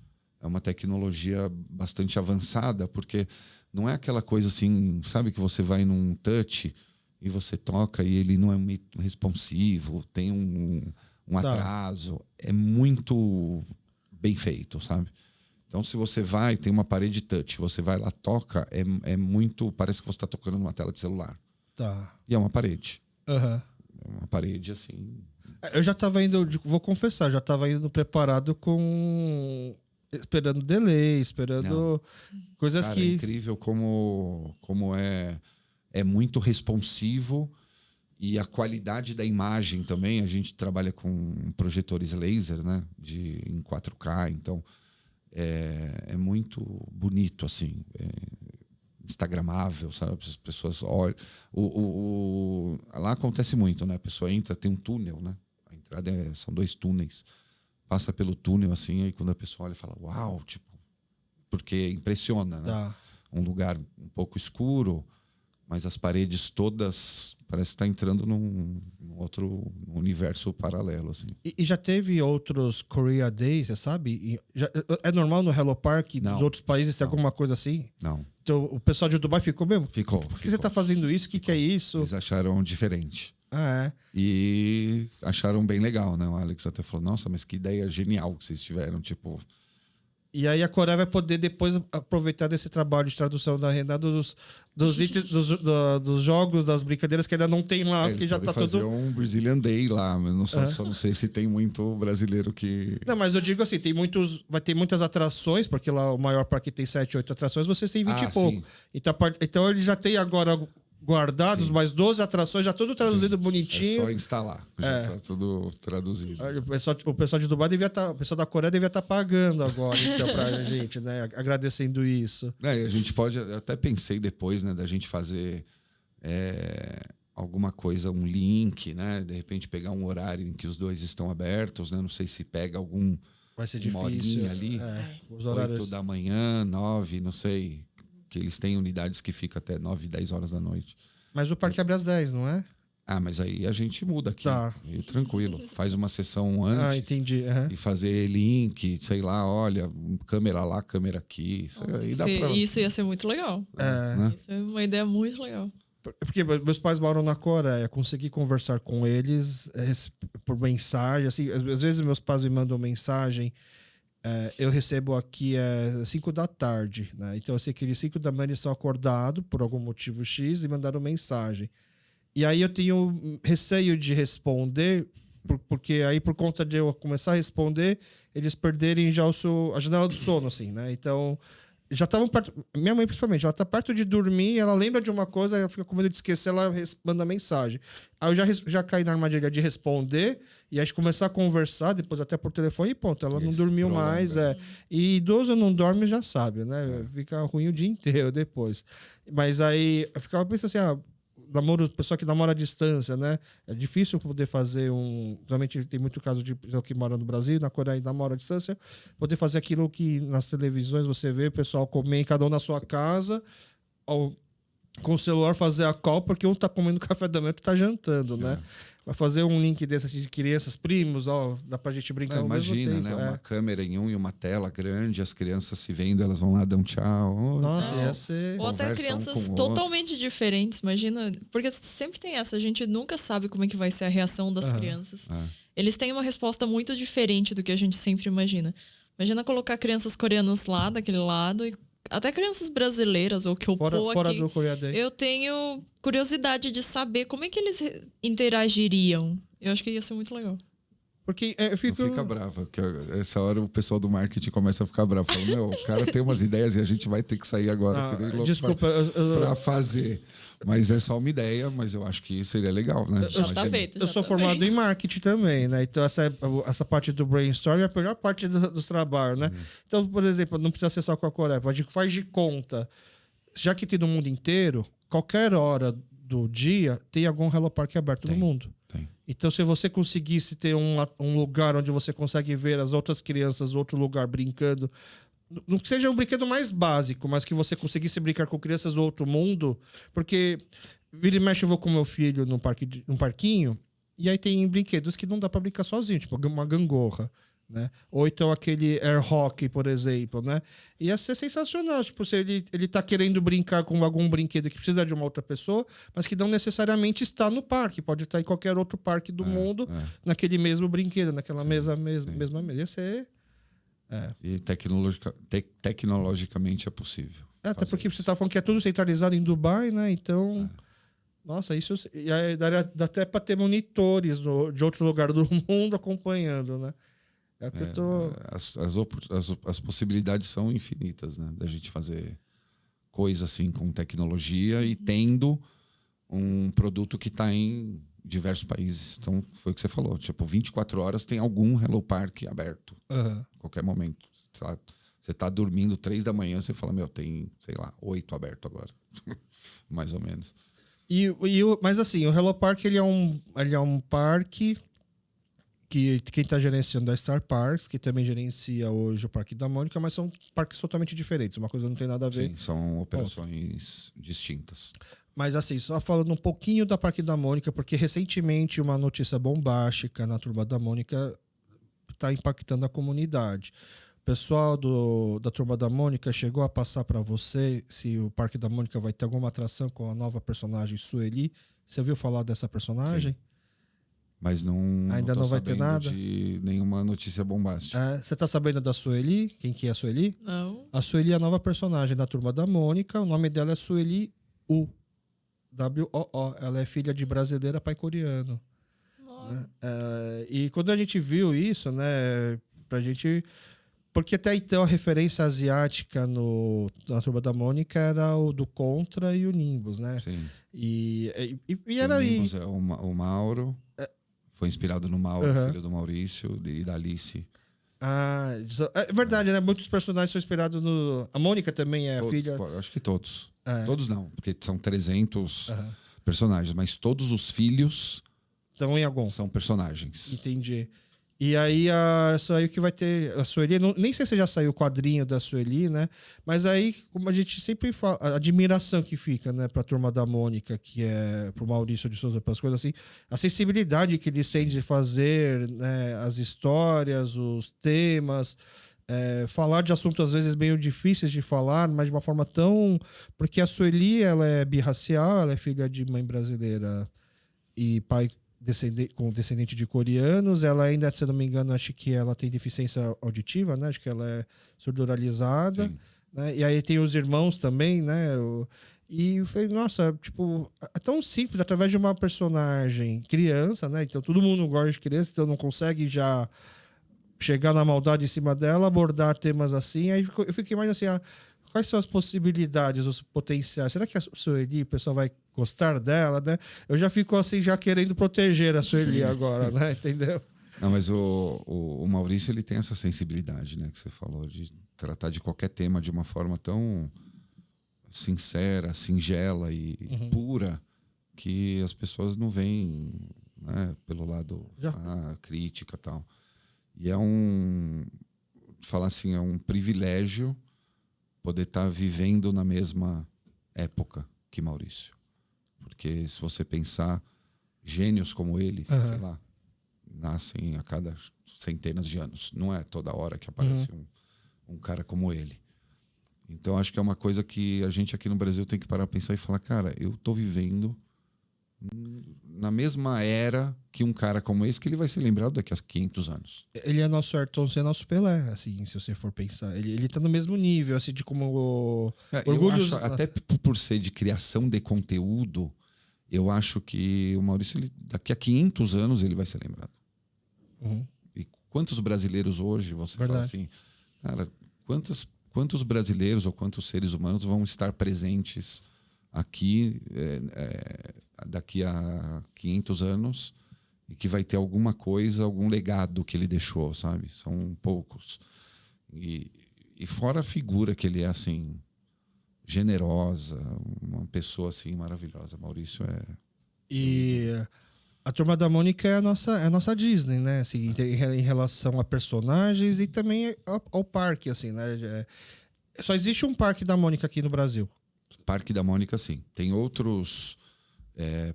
é uma tecnologia bastante avançada, porque não é aquela coisa assim, sabe, que você vai num touch e você toca e ele não é muito responsivo, tem um atraso. É muito bem feito, sabe? Então, se você tem uma parede touch, você vai lá, toca, é muito... Parece que você está tocando numa tela de celular. Tá. E é uma parede. Aham. É uma parede, assim... Eu já tava indo, vou confessar, já tava indo preparado esperando delay, esperando coisas Cara, que... é incrível como é muito responsivo e a qualidade da imagem também. A gente trabalha com projetores laser, né? Em 4K, então é muito bonito, assim. Instagramável, sabe? As pessoas olham. Lá acontece muito, né? A pessoa entra, tem um túnel, né? A entrada são 2 túneis. Passa pelo túnel, assim, aí quando a pessoa olha e fala, uau, tipo... Porque impressiona, né? Tá. Um lugar um pouco escuro, mas as paredes todas parece que está entrando num outro universo paralelo, assim. E já teve outros Korea Days, você sabe? É normal no Hello Park dos outros países ter alguma coisa assim? Não. Então, o pessoal de Dubai ficou mesmo? Ficou. Por que você está fazendo isso? O que é isso? Eles acharam diferente. Ah, é. E acharam bem legal, né? O Alex até falou, nossa, mas que ideia genial que vocês tiveram, tipo... E aí a Coreia vai poder depois aproveitar desse trabalho de tradução da Renata dos itens, dos jogos, das brincadeiras que ainda não tem lá, Eles que já podem tá fazer tudo... um Brazilian Day lá, mas só não sei se tem muito brasileiro que... Não, mas eu digo assim, vai ter muitas atrações, porque lá o maior parque tem 7, 8 atrações, vocês têm 20 e pouco. Sim. Então ele já tem agora guardados, Sim. mais 12 atrações, já tudo traduzido bonitinho. É só instalar, já tá tudo traduzido. O pessoal de Dubai o pessoal da Coreia devia estar pagando agora, então, pra gente, né? Agradecendo isso. E a gente pode, eu até pensei depois, né, da gente fazer alguma coisa, um link, né? De repente pegar um horário em que os dois estão abertos, né? Não sei se pega Vai ser uma difícil. horinha ali, Os horários... 8 da manhã, 9, não sei, que eles têm unidades que ficam até 9, 10 horas da noite. Mas o parque abre às 10, não é? Mas aí a gente muda aqui. Tá. E tranquilo. Faz uma sessão antes. Entendi. E fazer link, sei lá, olha, câmera lá, câmera aqui. Isso ia ser muito legal. Né? Isso é uma ideia muito legal. Porque meus pais moram na Coreia, consegui conversar com eles por mensagem. Assim, às vezes meus pais me mandam mensagem, eu recebo aqui 5 da tarde, né? Então eu sei que eles 5 da manhã estão acordados por algum motivo X e mandaram mensagem. E aí eu tenho receio de responder, porque aí por conta de eu começar a responder, eles perderem já a janela do sono, assim, né? Então... Já estavam perto. Minha mãe, principalmente, ela tá perto de dormir, ela lembra de uma coisa, ela fica com medo de esquecer, ela manda mensagem. Aí eu já caí na armadilha de responder, e aí começar a conversar, depois até por telefone, e ponto, ela não dormiu mais. E idoso não dorme, já sabe, né? Fica ruim o dia inteiro depois. Mas aí eu ficava pensando assim, pessoa que namora à distância, né? É difícil poder fazer Realmente tem muito caso de pessoa que mora no Brasil, na Coreia namora à distância, poder fazer aquilo que nas televisões você vê o pessoal comer, cada um na sua casa, com o celular fazer a call, porque um tá comendo café da manhã, outro tá jantando, né? Vai fazer um link desse de crianças, primos, dá pra gente brincar ao mesmo tempo. Imagina, né? Uma câmera em e uma tela grande, as crianças se vendo, elas vão lá, dão tchau. Nossa, ia ser... Ou até crianças totalmente diferentes, imagina. Porque sempre tem essa, a gente nunca sabe como é que vai ser a reação das crianças. Eles têm uma resposta muito diferente do que a gente sempre imagina. Imagina colocar crianças coreanas lá, daquele lado, e até crianças brasileiras, ou que eu fora aqui. do Korea Day. Eu tenho curiosidade de saber como é que eles interagiriam. Eu acho que ia ser muito legal. Porque eu fico... Não fica brava, porque essa hora o pessoal do marketing começa a ficar bravo. Fala, o cara tem umas ideias e a gente vai ter que sair agora. Desculpa. Pra fazer. Mas é só uma ideia, mas eu acho que seria legal, né? Já tá feito. Eu sou formado em marketing também, né? Então essa parte do brainstorm é a melhor parte dos trabalhos, né? Então, por exemplo, não precisa ser só com a Coreia, faz de conta. Já que tem no mundo inteiro, qualquer hora do dia tem algum Hello Park aberto no mundo. Tem. Então, se você conseguisse ter um lugar onde você consegue ver as outras crianças, outro lugar brincando, não que seja um brinquedo mais básico, mas que você conseguisse brincar com crianças do outro mundo, porque vira e mexe eu vou com meu filho num parquinho, e aí tem brinquedos que não dá para brincar sozinho, tipo uma gangorra, né? Ou então aquele air hockey, por exemplo, né? Ia ser sensacional, tipo, se ele tá querendo brincar com algum brinquedo que precisa de uma outra pessoa, mas que não necessariamente está no parque, pode estar em qualquer outro parque do mundo, naquele mesmo brinquedo, naquela mesma mesa. Ia ser... E tecnologicamente é possível. Até porque você tá falando que é tudo centralizado em Dubai, né? Então... Nossa, isso... E aí dá até para ter monitores de outro lugar do mundo acompanhando, né? É o que eu tô... As possibilidades são infinitas, né? Da gente fazer coisa assim com tecnologia e tendo um produto que está em diversos países. Então, foi o que você falou. Tipo, 24 horas tem algum Hello Park aberto. A qualquer momento. Você tá dormindo 3 da manhã, você fala, tem, sei lá, 8 aberto agora. Mais ou menos. Mas assim, o Hello Park ele é um parque que quem está gerenciando é a Star Parks, que também gerencia hoje o Parque da Mônica, mas são parques totalmente diferentes. Uma coisa não tem nada a ver. Sim, são operações distintas. Mas assim, só falando um pouquinho da Parque da Mônica, porque recentemente uma notícia bombástica na Turma da Mônica está impactando a comunidade. O pessoal da Turma da Mônica chegou a passar para você se o Parque da Mônica vai ter alguma atração com a nova personagem Sueli. Você ouviu falar dessa personagem? Sim. Mas Ainda tô não vai ter sabendo nada? de nenhuma notícia bombástica. Você tá sabendo da Sueli? Quem que é a Sueli? Não. A Sueli é a nova personagem da Turma da Mônica. O nome dela é Sueli U. W-O-O. Ela é filha de brasileira, pai coreano. Nossa. E quando a gente viu isso, né, pra gente. Porque até então a referência asiática na Turma da Mônica era o do Contra e o Nimbus, né? Sim. E O era aí. Nimbus é o Mauro. Foi inspirado no Mauro, Aham. filho do Maurício e da Alice. É verdade, né? Muitos personagens são inspirados no. A Mônica também é a filha. Pô, eu acho que todos. É. Todos não, porque são 300 Aham. personagens, mas todos os filhos Então, em algum. são personagens. Entendi. E aí, só aí que vai ter a Sueli. Nem sei se já saiu o quadrinho da Sueli, né? Mas aí, como a gente sempre fala, a admiração que fica, né, pra Turma da Mônica, que é pro Maurício de Souza, pelas coisas assim, a sensibilidade que eles têm de fazer, né, as histórias, os temas, falar de assuntos às vezes meio difíceis de falar, mas de uma forma tão. Porque a Sueli, ela é birracial, ela é filha de mãe brasileira e pai com descendente de coreanos. Ela ainda, se eu não me engano, acho que ela tem deficiência auditiva, né? Acho que ela é surdoralizada. Sim. Né? E aí tem os irmãos também, né? E eu falei, nossa, tipo, é tão simples, através de uma personagem criança, né? Então todo mundo gosta de criança, então não consegue já chegar na maldade em cima dela, abordar temas assim. Aí eu fiquei mais assim, quais são as possibilidades, os potenciais? Será que a Sueli, o pessoal vai gostar dela, né? Eu já fico assim, já querendo proteger a Sueli agora, né? Entendeu? Não, mas o Maurício, ele tem essa sensibilidade, né, que você falou, de tratar de qualquer tema de uma forma tão sincera, singela e pura, que as pessoas não veem, né, pelo lado crítica e tal. E falar assim, é um privilégio poder estar vivendo na mesma época que Maurício. Porque se você pensar, gênios como ele, sei lá, nascem a cada centenas de anos. Não é toda hora que aparece um cara como ele. Então, acho que é uma coisa que a gente aqui no Brasil tem que parar a pensar e falar, cara, eu tô vivendo na mesma era que um cara como esse, que ele vai ser lembrado daqui a 500 anos. Ele é nosso Ayrton Senna, nosso Pelé, assim, se você for pensar. Ele tá no mesmo nível, assim, de como eu acho, até por ser de criação de conteúdo, eu acho que o Maurício, daqui a 500 anos, ele vai ser lembrado. E quantos brasileiros hoje, você fala assim, cara, quantos brasileiros ou quantos seres humanos vão estar presentes aqui daqui a 500 anos e que vai ter alguma coisa, algum legado que ele deixou, sabe? São poucos. E fora a figura que ele é, assim, generosa, uma pessoa, assim, maravilhosa. Maurício E a Turma da Mônica é a nossa Disney, né? Assim, em relação a personagens e também ao parque, assim, né? Só existe um parque da Mônica aqui no Brasil. Parque da Mônica, sim. Tem outros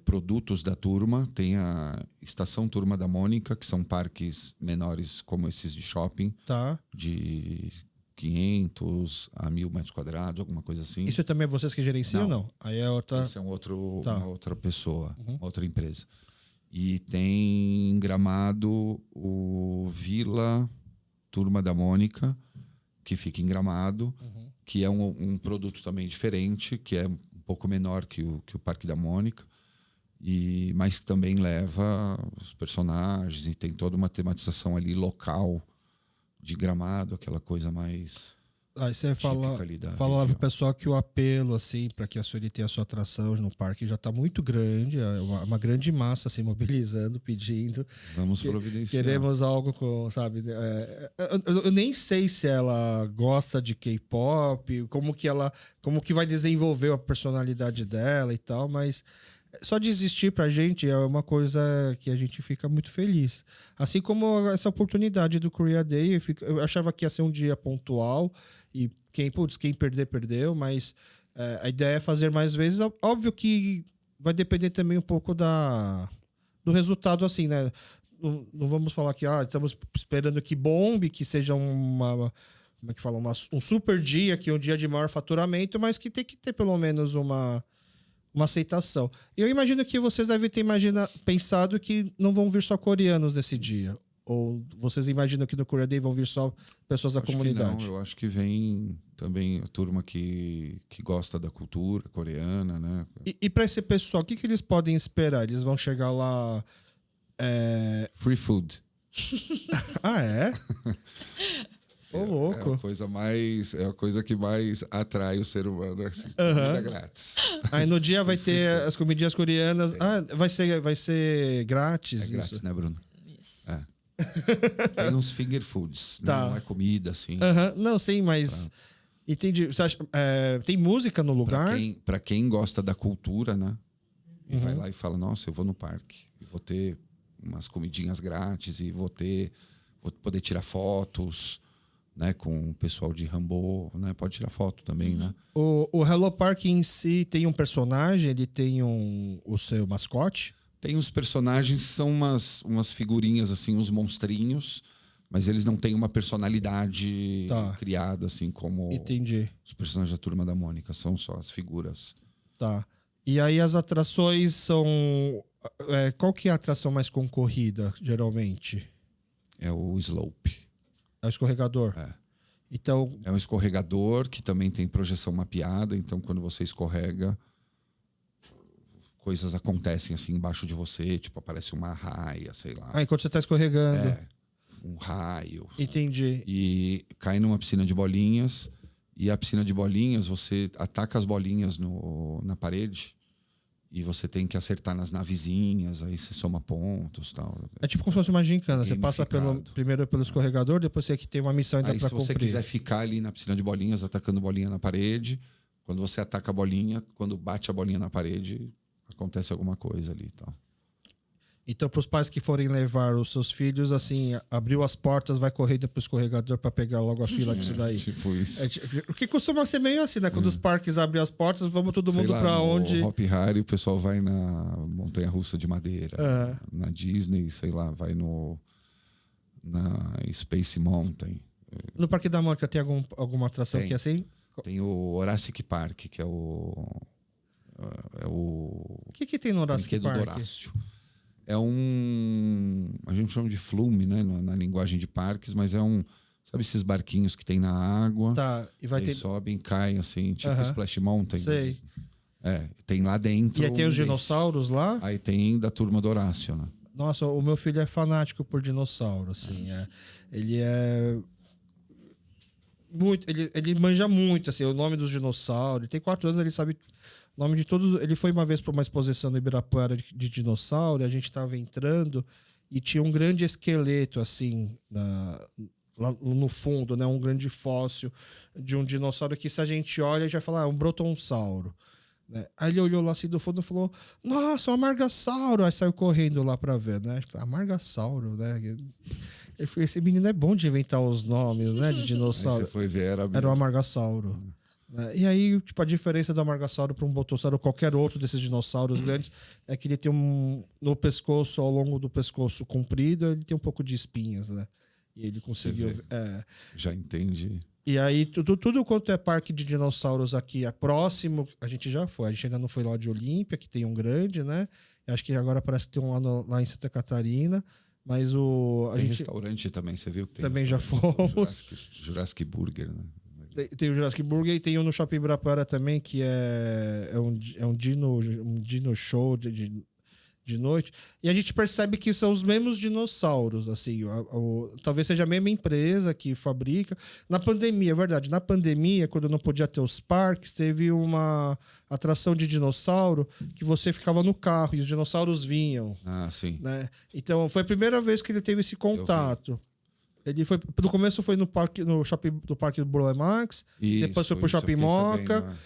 produtos da Turma. Tem a Estação Turma da Mônica, que são parques menores como esses de shopping. Tá. De 500 a 1.000 metros quadrados, alguma coisa assim. Isso também é vocês que gerenciam ou não? Aí é outra... Esse é uma outra pessoa, outra empresa. E tem em Gramado o Vila Turma da Mônica, que fica em Gramado, que é um produto também diferente, que é um pouco menor que o Parque da Mônica, mas que também leva os personagens e tem toda uma tematização ali local de Gramado, aquela coisa mais Aí você fala ali da pro região. pessoal que o apelo, assim, para que a Sueli tenha a sua atração no parque já está muito grande, é uma grande massa se mobilizando, pedindo. Vamos providenciar. Queremos algo com, sabe? Eu nem sei se ela gosta de K-pop, como que vai desenvolver a personalidade dela e tal, mas só de existir pra gente é uma coisa que a gente fica muito feliz. Assim como essa oportunidade do Korea Day, eu achava que ia ser um dia pontual e quem perder, perdeu, mas a ideia é fazer mais vezes. Óbvio que vai depender também um pouco do resultado, assim, né? Não vamos falar que estamos esperando que bombe, que seja como é que fala? Um super dia, que é um dia de maior faturamento, mas que tem que ter pelo menos uma aceitação. E eu imagino que vocês devem ter pensado que não vão vir só coreanos nesse dia. Ou vocês imaginam que no Korea Day vão vir só pessoas da Acho comunidade? que não, eu acho que vem também a turma que gosta da cultura coreana, né? E para esse pessoal, o que eles podem esperar? Eles vão chegar lá... Free food. Ah, é? Ô, É louco. a coisa que mais atrai o ser humano, assim, comida grátis. Aí no dia vai ter as comidinhas coreanas. Ah, vai ser grátis É isso. grátis, né, Bruno? Isso. É. Tem uns finger foods, né? Tá. Não é comida, assim. Aham, não, sim, mas... Entendi. Você acha, tem música no lugar? Pra quem gosta da cultura, né? E vai lá e fala, nossa, eu vou no parque. E vou ter umas comidinhas grátis e vou poder tirar fotos, né? Com o pessoal de Rambo, né? Pode tirar foto também, né? O Hello Park em si tem um personagem? Ele tem o seu mascote? Tem os personagens que são umas figurinhas, assim, uns monstrinhos, mas eles não têm uma personalidade criada, assim, como Entendi. os personagens da Turma da Mônica. São só as figuras. Tá. E aí as atrações são... qual que é a atração mais concorrida, geralmente? É o slope. É o escorregador? É. Então... É um escorregador que também tem projeção mapeada, então quando você escorrega, coisas acontecem assim embaixo de você, tipo aparece uma raia, sei lá. Ah, enquanto você tá escorregando. Um raio. Entendi. E cai numa piscina de bolinhas, e a piscina de bolinhas, você ataca as bolinhas na parede, e você tem que acertar nas navezinhas, aí você soma pontos e tal. É tipo como se fosse uma gincana. Você passa Gamificado. primeiro pelo escorregador, depois você tem uma missão ainda Aí pra se você cumprir. quiser ficar ali na piscina de bolinhas, atacando bolinha na parede, quando você ataca a bolinha, quando bate a bolinha na parede, acontece alguma coisa ali e tal. Então, para os pais que forem levar os seus filhos, assim, abriu as portas, vai correndo pro escorregador para pegar logo a fila disso daí. Tipo isso. O que costuma ser meio assim, né? Quando os parques abrem as portas, vamos todo Sei mundo lá, para no onde... Hop Hari, o pessoal vai na montanha-russa de madeira. Na Disney, sei lá, vai na Space Mountain. No Parque da Mônica tem alguma atração Tem. que é assim? Tem o Horacic Park, que é o O que tem no Horácio brinquedo do Park? Horácio. É a gente chama de flume, né, na linguagem de parques, mas sabe esses barquinhos que tem na água? Tá, e vai Aí ter... sobem, caem assim, tipo Splash Mountain. Sei. Tem lá dentro. E aí tem os desse. dinossauros lá? Aí tem da turma do Horácio, né? Nossa, o meu filho é fanático por dinossauro, assim. Ele é... muito, ele manja muito, assim, o nome dos dinossauros. Ele tem 4 anos, ele sabe o nome de todos. Ele foi uma vez para uma exposição no Ibirapuera de dinossauro, e a gente estava entrando e tinha um grande esqueleto, assim, lá no fundo, né? Um grande fóssil de um dinossauro que, se a gente olha, a gente vai falar, um brontossauro. Né? Aí ele olhou lá assim do fundo e falou: nossa, um amargasauro! Aí saiu correndo lá para ver, né? Amargasauro, né? Ele falou, esse menino é bom de inventar os nomes, né? De dinossauro. Aí você foi ver, Era o amargasauro. E aí, tipo, a diferença do amargasauro para um botossauro ou qualquer outro desses dinossauros grandes é que ele tem no pescoço, ao longo do pescoço comprido, ele tem um pouco de espinhas, né? E ele conseguiu... Já entendi. E aí, tudo quanto é parque de dinossauros aqui é próximo, a gente já foi. A gente ainda não foi lá de Olímpia, que tem um grande, né? Acho que agora parece que tem um lá em Santa Catarina. Mas tem restaurante também, você viu que tem? Também já fomos. Jurassic Burger, né? Tem o Jurassic Burger e tem um no Shopping Ibirapuera também, que é um dino show de noite. E a gente percebe que são os mesmos dinossauros, assim. Talvez seja a mesma empresa que fabrica. Na pandemia, é verdade. Na pandemia, quando não podia ter os parques, teve uma atração de dinossauro que você ficava no carro e os dinossauros vinham. Ah, sim. Né? Então, foi a primeira vez que ele teve esse contato. Ele foi, no começo foi no shopping do Parque do Burle Marx, depois foi pro Shopping Moca.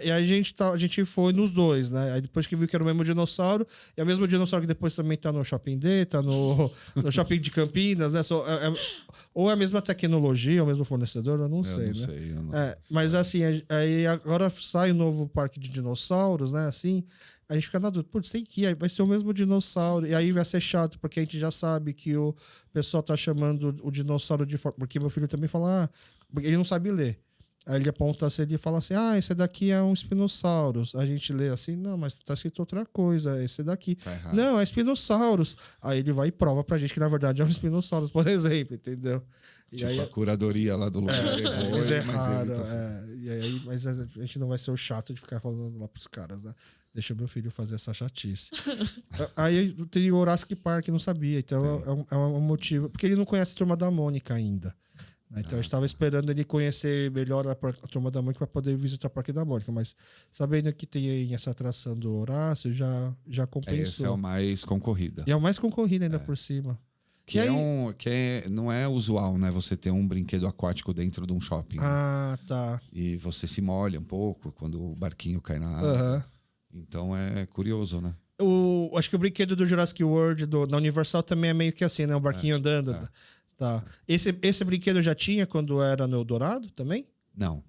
E aí a gente foi nos dois, né? Aí depois que viu que era o mesmo dinossauro, e é o mesmo dinossauro que depois também tá no Shopping D, tá no Shopping de Campinas, né? Ou é a mesma tecnologia, o mesmo fornecedor, eu não sei, né? Mas assim, aí agora sai o novo parque de dinossauros, né? Assim, a gente fica na dúvida, putz, tem que ir, vai ser o mesmo dinossauro. E aí vai ser chato, porque a gente já sabe que o pessoal tá chamando o dinossauro de forma. Porque meu filho também fala, ele não sabe ler. Aí ele aponta assim e fala assim, esse daqui é um Spinosaurus. A gente lê assim, não, mas tá escrito outra coisa, esse daqui. Tá errado. Não, é Spinosaurus. Aí ele vai e prova pra gente que na verdade é um Spinosaurus, por exemplo, entendeu? E Tipo, aí, a curadoria lá do lugar errou, eles mas erraram, ele tá assim. e aí, mas a gente não vai ser o chato de ficar falando lá pros caras, né? Deixa meu filho fazer essa chatice. Aí tem o Jurassic Park, não sabia, então é um motivo. Porque ele não conhece a Turma da Mônica ainda. Né? Então eu estava esperando ele conhecer melhor a Turma da Mônica para poder visitar o Parque da Mônica, mas sabendo que tem essa atração do Horácio, já compensou. Esse é o mais concorrida. E é o mais concorrido ainda por cima. Que, aí... não é usual, né? Você ter um brinquedo aquático dentro de um shopping. Ah, tá. E você se molha um pouco quando o barquinho cai na água. Uhum. Então é curioso, né? Acho que o brinquedo do Jurassic World, da Universal, também é meio que assim, né? O barquinho andando. Tá. Esse brinquedo já tinha quando era no Eldorado também? Não.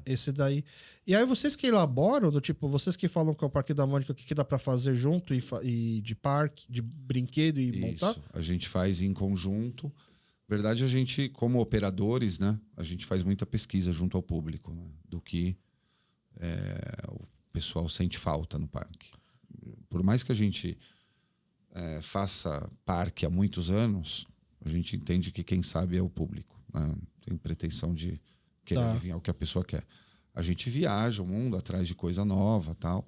Esse daí. E aí vocês que elaboram, vocês que falam com o Parque da Mônica o que dá pra fazer junto e de parque, de brinquedo e montar? Isso, a gente faz em conjunto. Na verdade, a gente, como operadores, né? A gente faz muita pesquisa junto ao público, né, do que o pessoal sente falta no parque. Por mais que a gente faça parque há muitos anos, a gente entende que quem sabe é o público, né? Tem pretensão de querer adivinhar o que a pessoa quer. A gente viaja o mundo atrás de coisa nova, tal,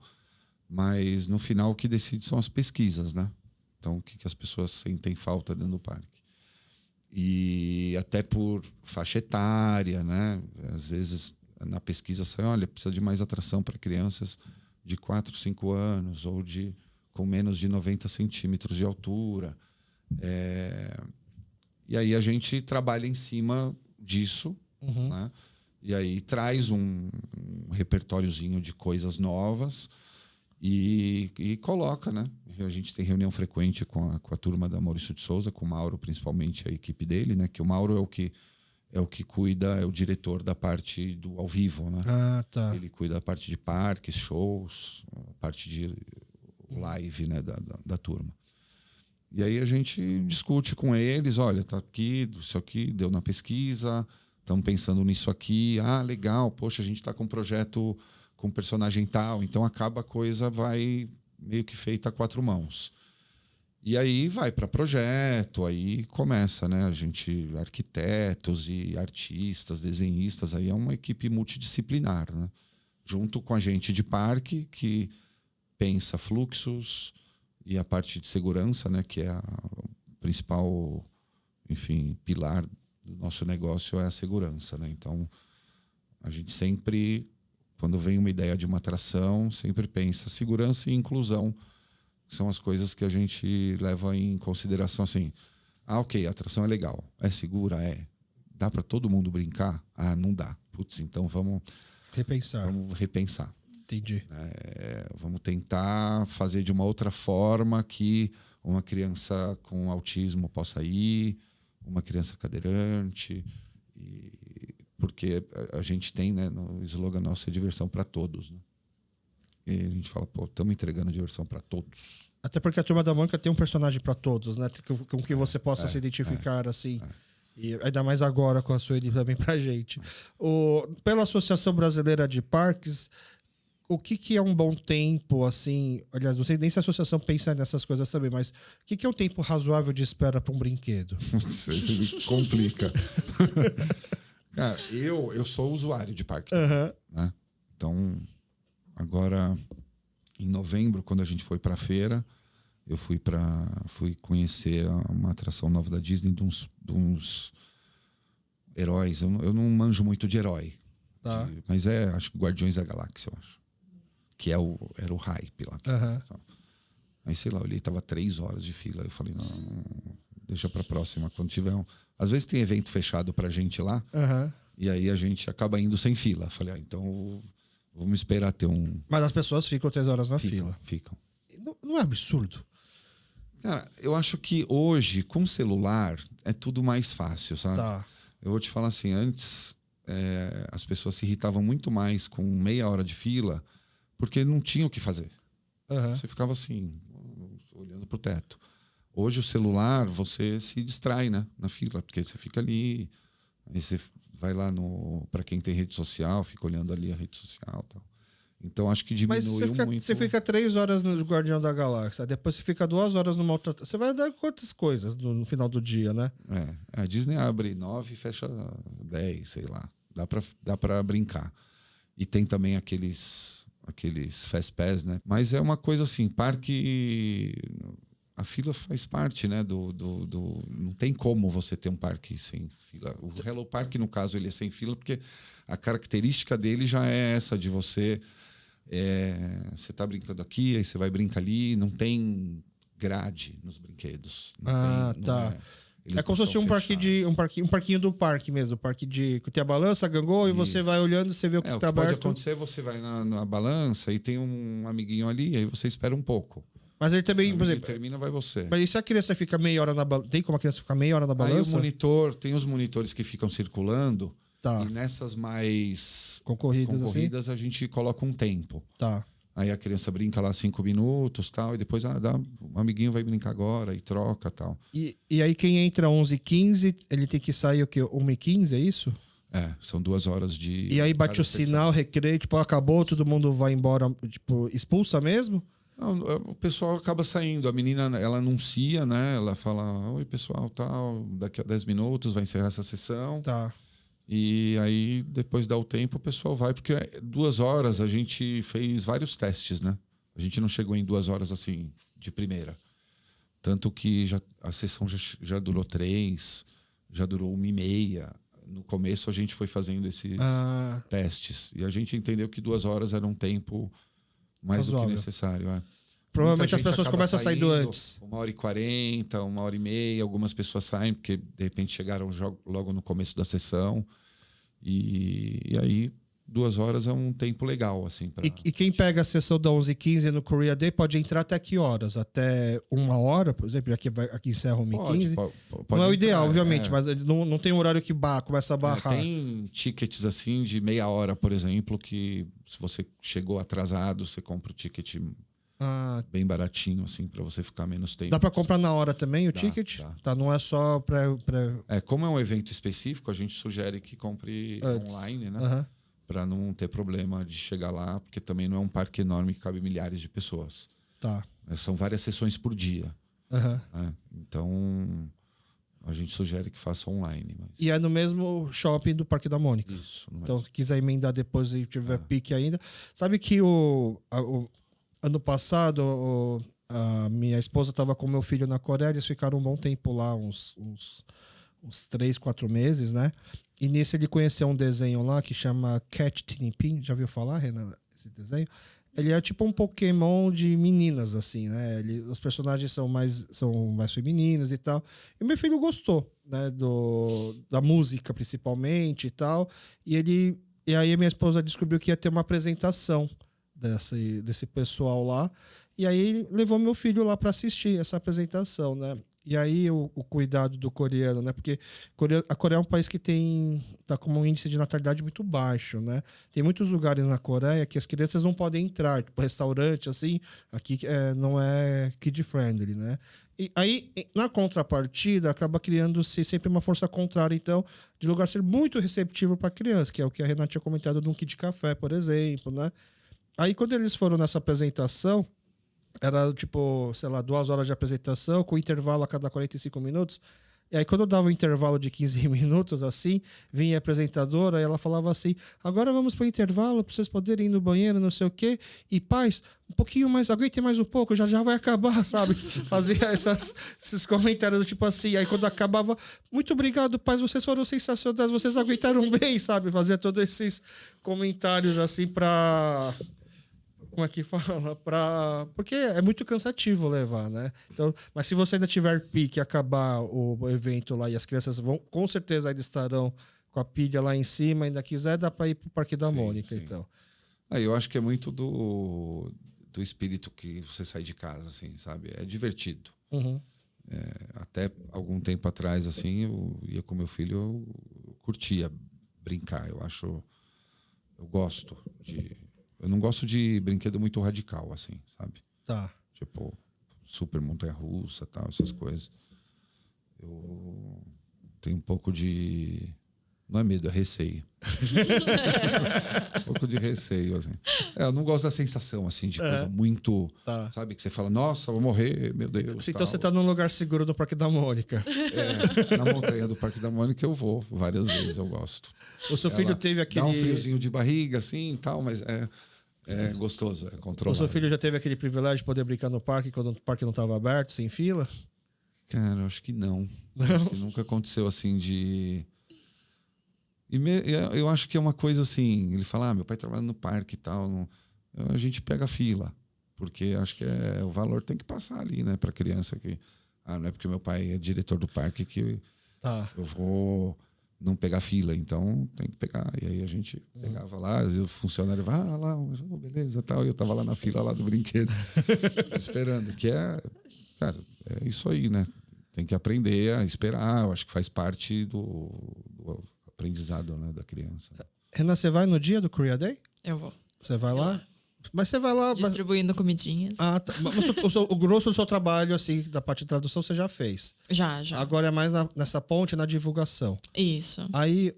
mas no final o que decide são as pesquisas, né? Então, o que as pessoas sentem falta dentro do parque. E até por faixa etária, né? Às vezes na pesquisa sai, olha, precisa de mais atração para crianças de 4, 5 anos ou com menos de 90 centímetros de altura. E aí a gente trabalha em cima disso, né? E aí traz um repertóriozinho de coisas novas e coloca, né? A gente tem reunião frequente com a turma da Maurício de Souza, com o Mauro, principalmente a equipe dele, né? Que o Mauro é o que cuida, é o diretor da parte do ao vivo, né? Ah, tá. Ele cuida da parte de parques, shows, a parte de live, né? Da turma. E aí a gente discute com eles, olha, tá aqui, isso aqui deu na pesquisa, estamos pensando nisso aqui, legal, poxa, a gente está com um projeto com personagem tal, então acaba a coisa, vai meio que feita a 4 mãos. E aí vai para projeto, aí começa, né? A gente, arquitetos e artistas, desenhistas, aí é uma equipe multidisciplinar, né? Junto com a gente de parque, que pensa fluxos e a parte de segurança, né? Que é o principal, enfim, pilar do nosso negócio é a segurança, né? Então, a gente sempre, quando vem uma ideia de uma atração, sempre pensa segurança e inclusão. São as coisas que a gente leva em consideração, assim. Ok, a atração é legal. É segura? É. Dá para todo mundo brincar? Não dá. Putz, então vamos repensar. Entendi. Vamos tentar fazer de uma outra forma que uma criança com autismo possa ir, uma criança cadeirante. Porque a gente tem, né, no slogan nosso, é diversão para todos, né? E a gente fala, estamos entregando diversão para todos. Até porque a Turma da Mônica tem um personagem para todos, né? Com que você possa se identificar, assim. E ainda mais agora com a Sueli também pra gente. Pela Associação Brasileira de Parques, o que é um bom tempo, assim... Aliás, não sei nem se a associação pensa nessas coisas também, mas o que é um tempo razoável de espera para um brinquedo? Você me complica. Cara, eu sou usuário de parque. Né? Então... Agora, em novembro, quando a gente foi para a feira, eu fui conhecer uma atração nova da Disney de uns heróis. Eu não manjo muito de herói. Tá. Mas acho que Guardiões da Galáxia, eu acho. Que era o hype lá. Aí, sei lá, eu olhei, tava 3 horas de fila. Eu falei, não, deixa para a próxima. Quando tiver Às vezes tem evento fechado pra gente lá, e aí a gente acaba indo sem fila. Eu falei, então... Vamos esperar ter um... Mas as pessoas ficam 3 horas na fila. Ficam. Não é absurdo? Cara, eu acho que hoje, com celular, é tudo mais fácil, sabe? Tá. Eu vou te falar assim, antes as pessoas se irritavam muito mais com meia hora de fila, porque não tinham o que fazer. Você ficava assim, olhando pro teto. Hoje o celular, você se distrai, né? Na fila, porque você fica ali, aí você vai lá para quem tem rede social, fica olhando ali a rede social e tal. Então acho que Mas diminuiu muito. você fica 3 horas no Guardião da Galáxia, depois você fica 2 horas numa outra. Você vai dar quantas coisas no final do dia, né? A Disney abre 9 e fecha 10, sei lá. Dá pra brincar. E tem também aqueles Fast Pass, né? Mas é uma coisa assim, parque... A fila faz parte, né? Não tem como você ter um parque sem fila. O Hello Park, no caso, ele é sem fila porque a característica dele já é essa de você... você tá brincando aqui, aí você vai brincar ali, não tem grade nos brinquedos. Tá. É como se fosse um parquinho do parque mesmo. Parque que tem a balança, a gangô, e você vai olhando, você vê o que tá aberto. Pode acontecer, você vai na balança e tem um amiguinho ali, aí você espera um pouco. Mas ele também, por exemplo... termina, vai você. Mas e se a criança fica meia hora na balança? Tem como a criança ficar meia hora na balança? Aí tem os monitores que ficam circulando. Tá. E nessas mais concorridas assim? a gente coloca um tempo. Tá. Aí a criança brinca lá 5 minutos, tal, e depois um amiguinho vai brincar agora e troca, tal. E aí quem entra 11h15, ele tem que sair o quê? 1h15, é isso? São 2 horas de... E aí bate o sinal, recreio, tipo, acabou, todo mundo vai embora, tipo, expulsa mesmo? Não, o pessoal acaba saindo. A menina, ela anuncia, né? Ela fala, oi, pessoal, tal, daqui a 10 minutos vai encerrar essa sessão. Tá. E aí, depois dá o tempo, o pessoal vai, porque 2 horas a gente fez vários testes, né? A gente não chegou em 2 horas assim, de primeira. Tanto que a sessão já durou 3, já durou 1h30. No começo a gente foi fazendo esses testes. E a gente entendeu que 2 horas era um tempo mais do que necessário. Provavelmente as pessoas começam a sair antes. 1h40, 1h30, algumas pessoas saem porque de repente chegaram logo no começo da sessão. E aí 2 horas é um tempo legal, assim. E quem pega a sessão da 11h15 no Korea Day pode entrar até que horas? Até 1 hora, por exemplo, aqui encerra 1h15? Pode não é o ideal, entrar, obviamente, mas não tem um horário que começa a barrar. Tem tickets assim de meia hora, por exemplo, que se você chegou atrasado, você compra o ticket bem baratinho, assim, para você ficar menos tempo. Dá para comprar na hora também o ticket? Dá. Tá, não é só para... Como é um evento específico, a gente sugere que compre online, né? Uhum. Para não ter problema de chegar lá, porque também não é um parque enorme que cabe milhares de pessoas. Tá. São várias sessões por dia. Uhum. Então, a gente sugere que faça online. Mas... E é no mesmo shopping do Parque da Mônica. Isso. Então, se quiser emendar depois e tiver pique ainda. Sabe que ano passado, a minha esposa estava com meu filho na Coreia, eles ficaram um bom tempo lá, uns 3, 4 meses, né? E nisso ele conheceu um desenho lá que chama Catch Tinipin. Já viu falar, Renan, esse desenho? Ele é tipo um Pokémon de meninas, assim, né? Os personagens são mais femininos e tal. E meu filho gostou, né? Da música, principalmente, e tal. E aí a minha esposa descobriu que ia ter uma apresentação desse pessoal lá. E aí levou meu filho lá para assistir essa apresentação, né? E aí o cuidado do coreano, né? Porque a Coreia é um país que tá com um índice de natalidade muito baixo, né? Tem muitos lugares na Coreia que as crianças não podem entrar, tipo restaurante, assim, aqui não é kid-friendly, né? E aí, na contrapartida, acaba criando-se sempre uma força contrária, então, de lugar ser muito receptivo para criança, que é o que a Renata tinha comentado de um kit café, por exemplo, né? Aí, quando eles foram nessa apresentação, era tipo, sei lá, 2 horas de apresentação, com intervalo a cada 45 minutos. E aí, quando eu dava um intervalo de 15 minutos, assim, vinha a apresentadora e ela falava assim: agora vamos para o intervalo para vocês poderem ir no banheiro, não sei o quê. E pais, um pouquinho mais, aguentem mais um pouco, já vai acabar, sabe? Fazia esses comentários do tipo assim. Aí, quando acabava, muito obrigado, pais, vocês foram sensacionais, vocês aguentaram bem, sabe? Fazia todos esses comentários assim para... Como é que fala? Porque é muito cansativo levar, né? Então, mas se você ainda tiver pique e acabar o evento lá e as crianças vão, com certeza ainda estarão com a pilha lá em cima, ainda quiser, dá para ir pro Parque da Mônica, então. Eu acho que é muito do espírito que você sai de casa, assim, sabe? É divertido. Uhum. Até algum tempo atrás, assim, eu ia com meu filho, eu curtia brincar. Eu gosto de... Eu não gosto de brinquedo muito radical, assim, sabe? Tá. Tipo, super montanha-russa, tal, essas coisas. Eu tenho um pouco de Não é medo, é receio. Um pouco de receio, assim. Eu não gosto da sensação, assim, de coisa muito... Tá. Sabe, que você fala, nossa, vou morrer, meu Deus. Então tal. você tá num lugar seguro do Parque da Mônica. Na montanha do Parque da Mônica eu vou várias vezes, eu gosto. O seu filho teve aquele... Dá um friozinho de barriga, assim, e tal, mas é gostoso, é O controlado. seu filho já teve aquele privilégio de poder brincar no parque quando o parque não estava aberto, sem fila? Cara, eu acho que não. Acho que nunca aconteceu assim de... Eu acho que é uma coisa assim, ele fala, meu pai trabalha no parque e tal, a gente pega fila, porque acho que o valor tem que passar ali, né, para criança que não é porque meu pai é diretor do parque que eu vou não pegar fila, então tem que pegar. E aí a gente pegava lá, e o funcionário vai lá, beleza, tal, e eu tava lá na fila lá do brinquedo, esperando, cara, é isso aí, né? Tem que aprender a esperar, eu acho que faz parte do aprendizado, né, da criança. Renan, você vai no dia do Korea Day? Eu vou. Você vai lá? Mas você vai lá... Distribuindo comidinhas. Tá. Mas o grosso do seu trabalho, assim, da parte de tradução, você já fez. Já. Agora é mais nessa ponte, na divulgação. Isso. Aí,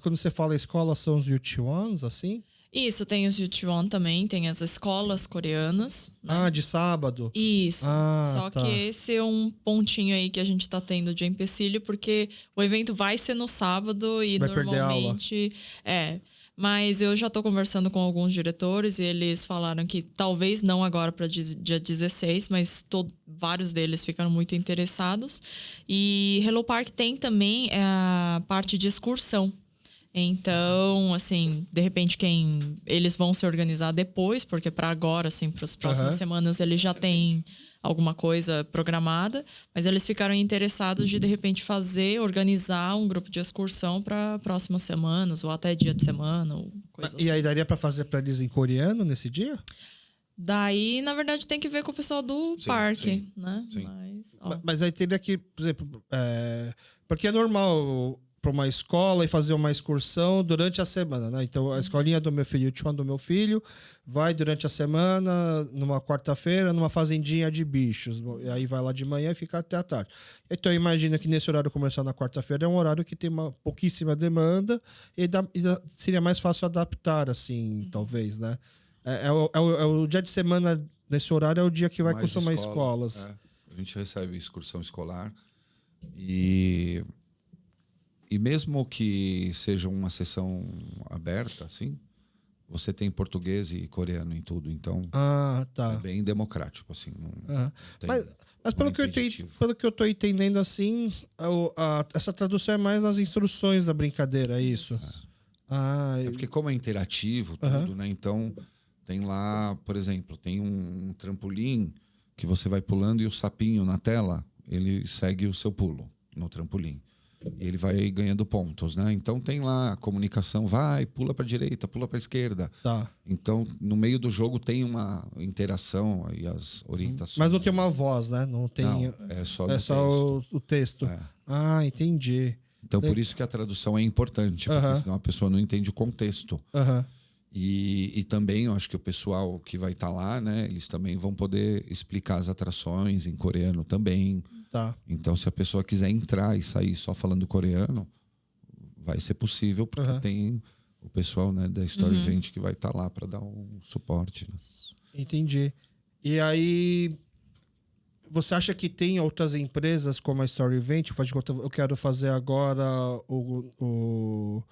quando você fala escola, são os Yuchiwans, assim? Isso, tem os Yuchiwon também, tem as escolas coreanas. Né? De sábado? Isso. Só tá. que esse é um pontinho aí que a gente tá tendo de empecilho, porque o evento vai ser no sábado e vai normalmente... Mas eu já estou conversando com alguns diretores e eles falaram que talvez não agora para dia 16, mas vários deles ficaram muito interessados. E Hello Park tem também a parte de excursão. Então, assim, de repente eles vão se organizar depois, porque para agora, assim, para as próximas semanas eles já têm alguma coisa programada, mas eles ficaram interessados de repente organizar um grupo de excursão para próximas semanas ou até dia de semana ou coisa assim. E aí daria para fazer para eles em coreano nesse dia? Daí, na verdade, tem que ver com o pessoal do parque, né? Sim. Mas aí teria que, por exemplo, porque é normal para uma escola e fazer uma excursão durante a semana, né? Então, a escolinha do meu filho, o tio do meu filho, vai durante a semana, numa quarta-feira, numa fazendinha de bichos. E aí vai lá de manhã e fica até a tarde. Então, imagina que nesse horário comercial na quarta-feira é um horário que tem uma pouquíssima demanda e seria mais fácil adaptar, assim, talvez, né? O dia de semana, nesse horário, é o dia que vai consumir escolas. A gente recebe excursão escolar e mesmo que seja uma sessão aberta, assim, você tem português e coreano em tudo. Então, é bem democrático, assim. Mas pelo que eu tô entendendo, assim, essa tradução é mais nas instruções da brincadeira, é isso? Porque como é interativo, tudo, né? Então, tem lá, por exemplo, tem um trampolim que você vai pulando e o sapinho na tela, ele segue o seu pulo no trampolim. E ele vai ganhando pontos, né? Então tem lá a comunicação, pula para a direita, pula para a esquerda. Tá. Então, no meio do jogo tem uma interação e as orientações. Mas não tem uma voz, né? Não tem. Não, é só o texto. Entendi. Então, por isso que a tradução é importante, porque senão a pessoa não entende o contexto. E também, eu acho que o pessoal que vai estar lá, né? Eles também vão poder explicar as atrações em coreano também. Tá. Então, se a pessoa quiser entrar e sair só falando coreano, vai ser possível, porque tem o pessoal, né, da Story Event que vai estar lá para dar um suporte. Né? Entendi. E aí, você acha que tem outras empresas como a Story Event? Eu quero fazer agora o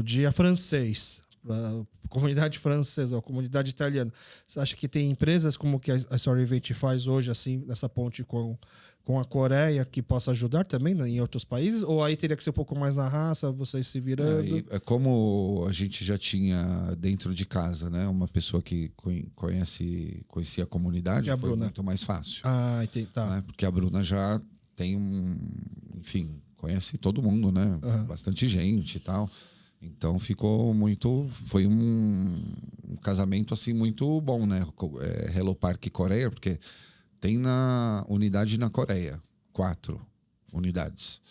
dia francês, para a comunidade francesa ou comunidade italiana. Você acha que tem empresas como que a Story Event faz hoje, assim, nessa ponte com a Coreia, que possa ajudar também, né, em outros países? Ou aí teria que ser um pouco mais na raça, vocês se virando? É como a gente já tinha dentro de casa, né? Uma pessoa que conhecia a comunidade, foi muito mais fácil. Entendi. Tá. Né? Porque a Bruna já tem enfim, conhece todo mundo, né? Bastante gente e tal. Então foi um casamento assim muito bom, né? Hello Park Coreia, porque tem na unidade na Coreia, 4 unidades.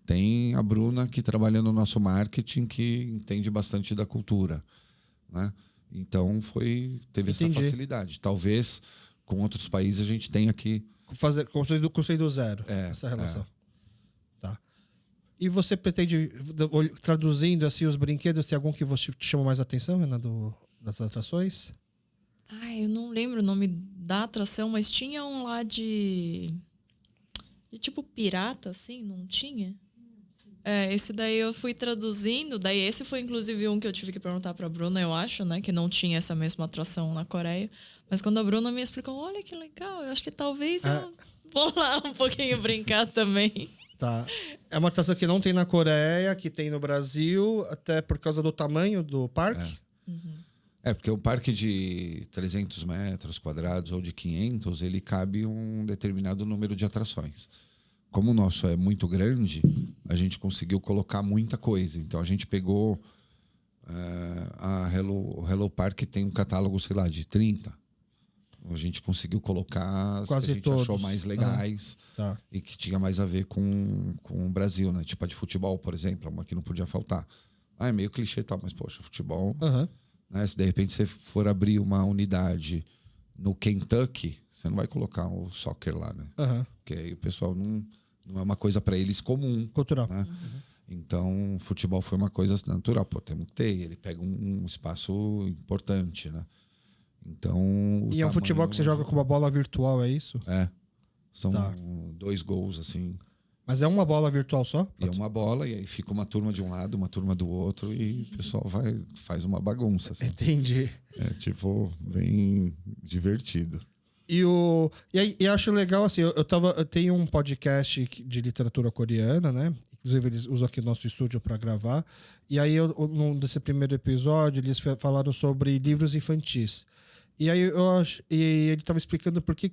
Tem a Bruna, que trabalha no nosso marketing, que entende bastante da cultura, né? Então teve essa facilidade. Talvez com outros países a gente tenha que construir do zero essa relação. Tá. E você pretende, traduzindo assim os brinquedos, tem algum que você te chamou mais atenção, Renan, das atrações? Ai, eu não lembro o nome da atração, mas tinha um lá de tipo pirata, assim, não tinha? Esse daí eu fui traduzindo, daí esse foi inclusive um que eu tive que perguntar pra Bruna, eu acho, né, que não tinha essa mesma atração na Coreia. Mas quando a Bruna me explicou, olha que legal, eu acho que talvez eu vou lá um pouquinho brincar também. Tá. É uma atração que não tem na Coreia, que tem no Brasil, até por causa do tamanho do parque. Porque o parque de 300 metros quadrados ou de 500, ele cabe um determinado número de atrações. Como o nosso é muito grande, a gente conseguiu colocar muita coisa. Então, a gente pegou... o Hello Park tem um catálogo, sei lá, de 30. A gente conseguiu colocar as Quase que a gente todos. achou mais legais Tá. e que tinha mais a ver com o Brasil, né? Tipo a de futebol, por exemplo, uma que não podia faltar. É meio clichê e tal, mas, poxa, futebol... Né? Se de repente você for abrir uma unidade no Kentucky, você não vai colocar o soccer lá, né? Porque aí o pessoal não é uma coisa para eles comum. Cultural. Né? Então, futebol foi uma coisa natural. Pô, temos que ter. Ele pega um espaço importante, né? Então... E é um futebol que você joga com uma bola virtual, é isso? São 2 gols, assim. Mas é uma bola virtual só? E é uma bola, e aí fica uma turma de um lado, uma turma do outro, e o pessoal faz uma bagunça. Assim. Entendi. Tipo, bem divertido. E acho legal, assim, eu tenho um podcast de literatura coreana, né? Inclusive, eles usam aqui o nosso estúdio para gravar. E aí, nesse primeiro episódio, eles falaram sobre livros infantis. E aí e ele estava explicando por que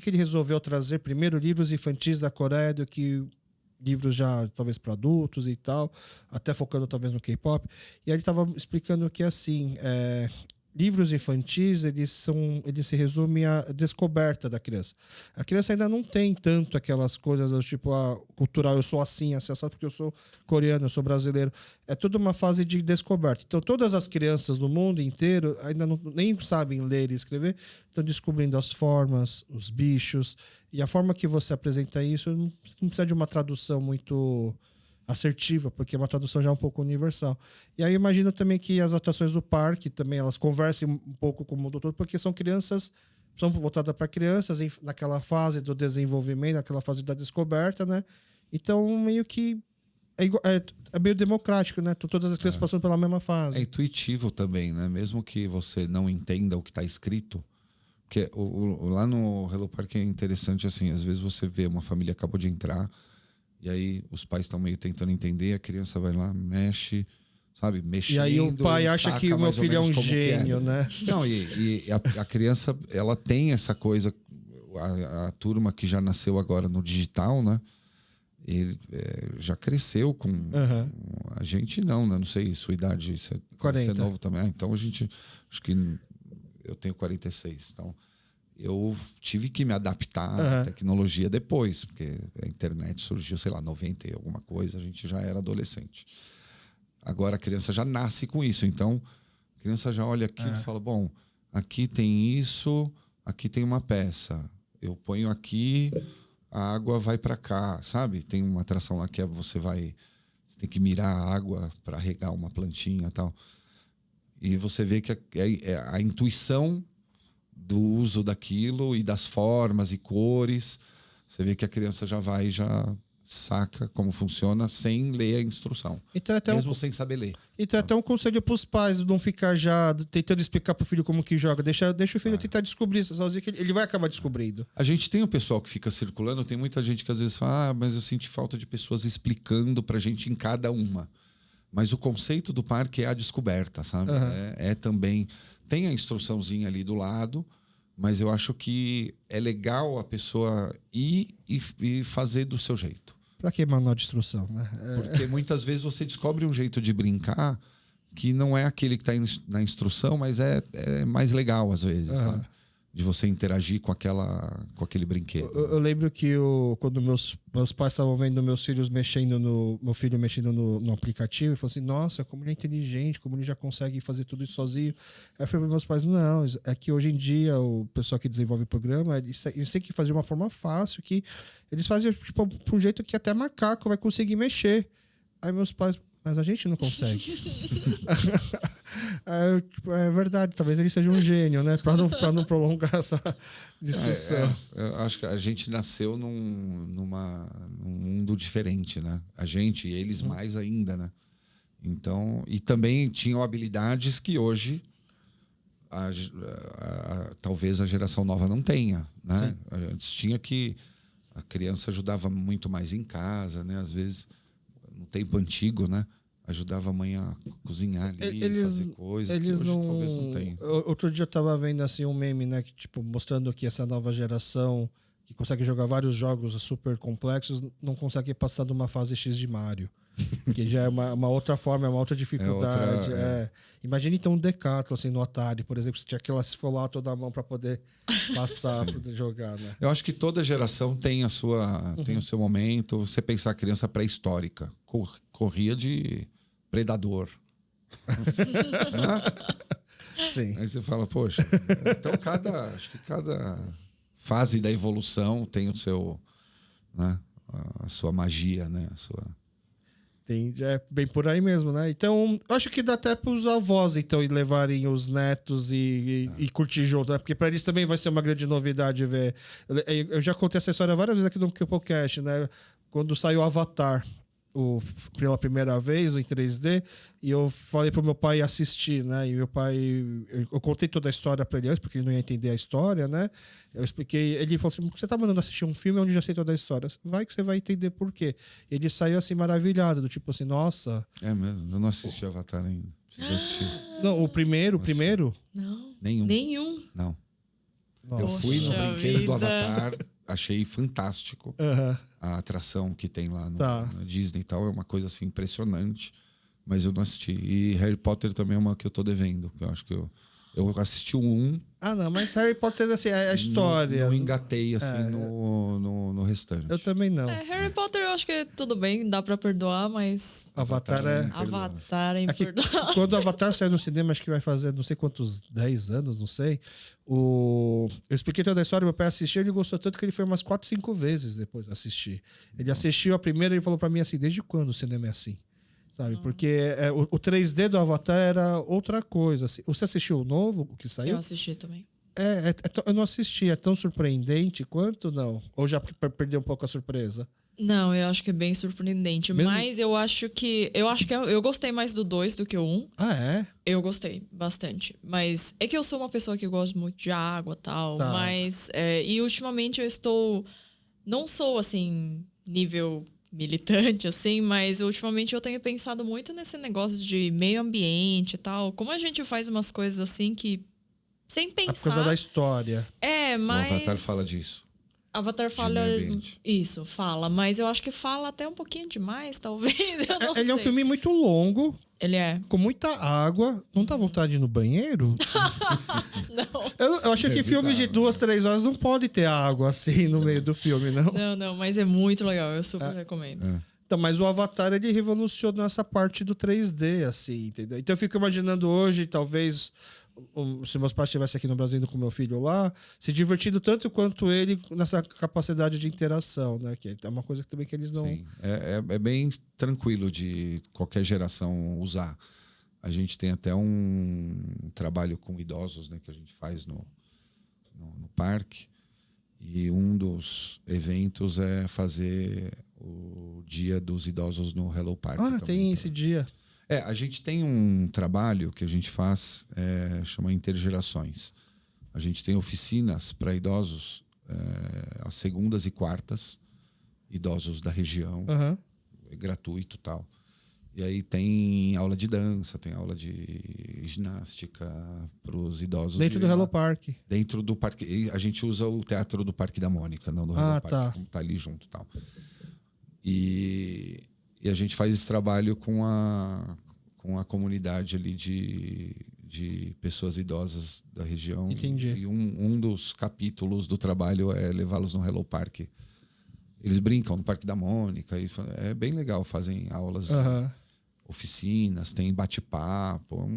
ele resolveu trazer primeiro livros infantis da Coreia do que livros já talvez para adultos e tal, até focando talvez no K-pop. E aí ele estava explicando que assim, livros infantis, eles se resumem à descoberta da criança. A criança ainda não tem tanto aquelas coisas tipo cultural, eu sou assim, porque eu sou coreano, eu sou brasileiro. É toda uma fase de descoberta. Então, todas as crianças do mundo inteiro ainda nem sabem ler e escrever, estão descobrindo as formas, os bichos. E a forma que você apresenta isso não precisa de uma tradução muito assertiva, porque é uma tradução já um pouco universal. E aí eu imagino também que as atrações do parque também, elas conversem um pouco com o mundo todo, porque são voltadas para crianças naquela fase do desenvolvimento, naquela fase da descoberta, né? Então, meio que é meio democrático, né? Todas as crianças passando pela mesma fase. É intuitivo também, né? Mesmo que você não entenda o que está escrito, porque lá no Hello Park é interessante assim, às vezes você vê uma família acabou de entrar, e aí os pais estão meio tentando entender, a criança vai lá, mexe, sabe? Mexendo. E aí o pai acha que o meu filho é um gênio, né? Não, e a criança, ela tem essa coisa, a turma que já nasceu agora no digital, né? Ele já cresceu com... A gente não, né? Não sei, sua idade, você 40. Você é novo também. Então a gente... Acho que eu tenho 46, então... Eu tive que me adaptar à tecnologia depois, porque a internet surgiu, sei lá, 90 e alguma coisa, a gente já era adolescente. Agora a criança já nasce com isso, então a criança já olha aqui e fala, bom, aqui tem isso, aqui tem uma peça, eu ponho aqui, a água vai para cá, sabe? Tem uma atração lá que você tem que mirar a água para regar uma plantinha e tal. E você vê que a intuição do uso daquilo e das formas e cores, você vê que a criança já saca como funciona sem ler a instrução, então, mesmo sem saber ler. Então é até um conselho para os pais não ficar já tentando explicar para o filho como que joga, deixa o filho tentar descobrir sozinho, que ele vai acabar descobrindo. A gente tem o pessoal que fica circulando, tem muita gente que às vezes fala, mas eu senti falta de pessoas explicando pra gente em cada uma. Mas o conceito do parque é a descoberta, sabe? Também... Tem a instruçãozinha ali do lado, mas eu acho que é legal a pessoa ir e fazer do seu jeito. Pra que manual de instrução, né? Porque muitas vezes você descobre um jeito de brincar que não é aquele que está na instrução, mas é mais legal às vezes, sabe? de você interagir com aquele brinquedo. Eu lembro que quando meus pais estavam vendo meus filhos meu filho mexendo no aplicativo, e falou assim, nossa, como ele é inteligente, como ele já consegue fazer tudo isso sozinho. Aí eu falei para meus pais, não, é que hoje em dia o pessoal que desenvolve o programa, eles têm que fazer de uma forma fácil, que eles fazem tipo, por um jeito que até macaco vai conseguir mexer. Aí meus pais, mas a gente não consegue. É verdade, talvez ele seja um gênio, né? Para não prolongar essa discussão. Eu acho que a gente nasceu num mundo diferente, né? A gente e eles mais ainda, né? Então, e também tinham habilidades que hoje talvez a geração nova não tenha, né? Antes tinha que a criança ajudava muito mais em casa, né? Às vezes no tempo antigo, né? Ajudava a mãe a cozinhar ali, fazer coisas que hoje talvez não tenha. Outro dia eu tava vendo assim um meme, né? Que, tipo, mostrando que essa nova geração que consegue jogar vários jogos super complexos não consegue passar de uma fase X de Mario. Que já é uma outra forma, é uma outra dificuldade. Imagina então um Decathlon assim, no Atari, por exemplo, você tinha aquela esfolar toda a mão para poder passar, para poder jogar, né? Eu acho que toda geração tem tem o seu momento. Você pensar a criança pré-histórica, corria de predador. Sim. Aí você fala, poxa, então acho que cada fase da evolução tem o seu, né, a sua magia, né, a sua... É bem por aí mesmo, né? Então, eu acho que dá até para os avós, então, e levarem os netos e curtir junto, né? Porque para eles também vai ser uma grande novidade ver. Eu já contei essa história várias vezes aqui no Podcast, né? Quando saiu o Avatar, pela primeira vez, em 3D, e eu falei pro meu pai assistir, né? E meu pai... Eu contei toda a história para ele antes, porque ele não ia entender a história, né? Eu expliquei... Ele falou assim, por que você tá mandando assistir um filme onde já sei toda a história? Vai que você vai entender por quê. Ele saiu assim, maravilhado, do tipo assim, nossa... É mesmo, eu não assisti Avatar ainda. Preciso assistir. Não, o primeiro? Não. Nenhum. Não. Nossa. Eu fui no Poxa brinquedo do vida. Avatar, achei fantástico. Aham. A atração que tem lá Tá. na Disney e tal, é uma coisa assim impressionante, mas eu não assisti. E Harry Potter também é uma que eu tô devendo, que eu acho que eu assisti o 1. Ah, não, mas Harry Potter, assim, é a história. Não engatei assim no restante. Eu também não. Harry Potter eu acho que tudo bem, dá pra perdoar, mas Avatar é... Avatar é É que imperdoável. quando o Avatar sair no cinema, acho que vai fazer não sei quantos 10 anos, não sei. Eu expliquei toda a história, meu pai assistiu, ele gostou tanto que ele foi umas 4, 5 vezes depois assistir. Ele assistiu a primeira e ele falou pra mim assim, desde quando o cinema é assim? Sabe? Porque o 3D do Avatar era outra coisa. Assim. Você assistiu o novo, o que saiu? Eu assisti também. Eu não assisti. É tão surpreendente quanto não? Ou já perdeu um pouco a surpresa? Não, eu acho que é bem surpreendente. Mesmo? Mas eu acho que eu gostei mais do 2 do que o 1. Ah, é? Eu gostei bastante. Mas é que eu sou uma pessoa que gosta muito de água e tal. Tá. Mas. E ultimamente eu estou. Não sou assim, nível militante, assim, mas ultimamente eu tenho pensado muito nesse negócio de meio ambiente e tal. Como a gente faz umas coisas assim que. Sem pensar. A coisa da história. Mas. O Avatar fala disso. Avatar fala. meio ambiente. Isso, fala. Mas eu acho que fala até um pouquinho demais, talvez. Eu não Ele é um sei. filme muito longo, Ele é. com muita água. Não dá vontade de ir no banheiro? Não. Eu achei que filme de 2, 3 horas não pode ter água assim no meio do filme, não. Não, mas é muito legal. Eu super recomendo. Então, mas o Avatar, ele revolucionou essa parte do 3D, assim, entendeu? Então eu fico imaginando hoje, talvez, se meus pais estivessem aqui no Brasil indo com meu filho lá, se divertindo tanto quanto ele nessa capacidade de interação, né? Que é uma coisa que também que eles não... Sim, é bem tranquilo de qualquer geração usar. A gente tem até um trabalho com idosos, né, que a gente faz no parque. E um dos eventos é fazer o Dia dos Idosos no Hello Park. Ah, também, tem esse dia. a gente tem um trabalho que a gente faz, chama Intergerações. A gente tem oficinas para idosos às segundas e quartas, idosos da região, Aham. é gratuito e tal. E aí tem aula de dança, tem aula de ginástica para os idosos. Dentro do Hello Park. Dentro do parque. E a gente usa o teatro do Parque da Mônica, não do Ah, Hello Park, tá. como tá ali junto e tal. E a gente faz esse trabalho com a comunidade ali de de pessoas idosas da região. Entendi. E um dos capítulos do trabalho é levá-los no Hello Park. Eles brincam no Parque da Mônica. É bem legal, fazem aulas de oficinas, tem bate-papo.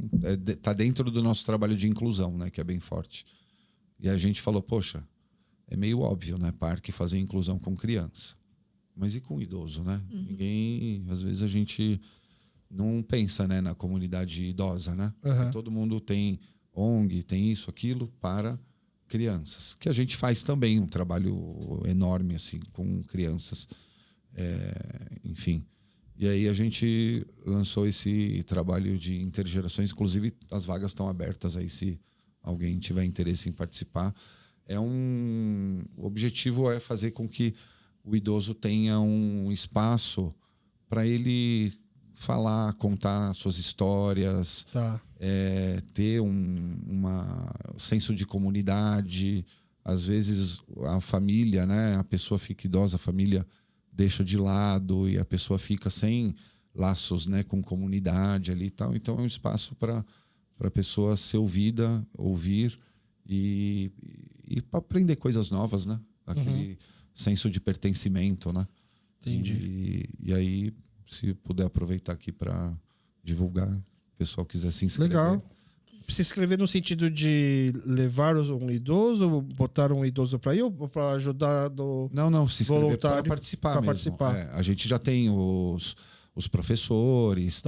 Tá dentro do nosso trabalho de inclusão, né, que é bem forte. E a gente falou, poxa, é meio óbvio, né, parque fazer inclusão com criança. Mas e com idoso, né? Ninguém... Às vezes a gente não pensa, né, na comunidade idosa, né? Todo mundo tem ONG, tem isso, aquilo para crianças. Que a gente faz também um trabalho enorme assim, com crianças. Enfim. E aí a gente lançou esse trabalho de intergerações. Inclusive, as vagas estão abertas aí se alguém tiver interesse em participar. O objetivo é fazer com que o idoso tenha um espaço para ele falar, contar suas histórias, ter um senso de comunidade. Às vezes a família, né, a pessoa fica idosa, a família deixa de lado e a pessoa fica sem laços, né, com comunidade ali e tal. Então é um espaço para a pessoa ser ouvida, ouvir e para aprender coisas novas, né? Aquele senso de pertencimento, né? Entendi. E aí, se puder aproveitar aqui para divulgar, o pessoal quiser se inscrever. Legal. Se inscrever no sentido de levar um idoso, ou botar um idoso para ir, ou para ajudar do Não, se inscrever voluntário para participar pra mesmo. participar. A gente já tem os professores,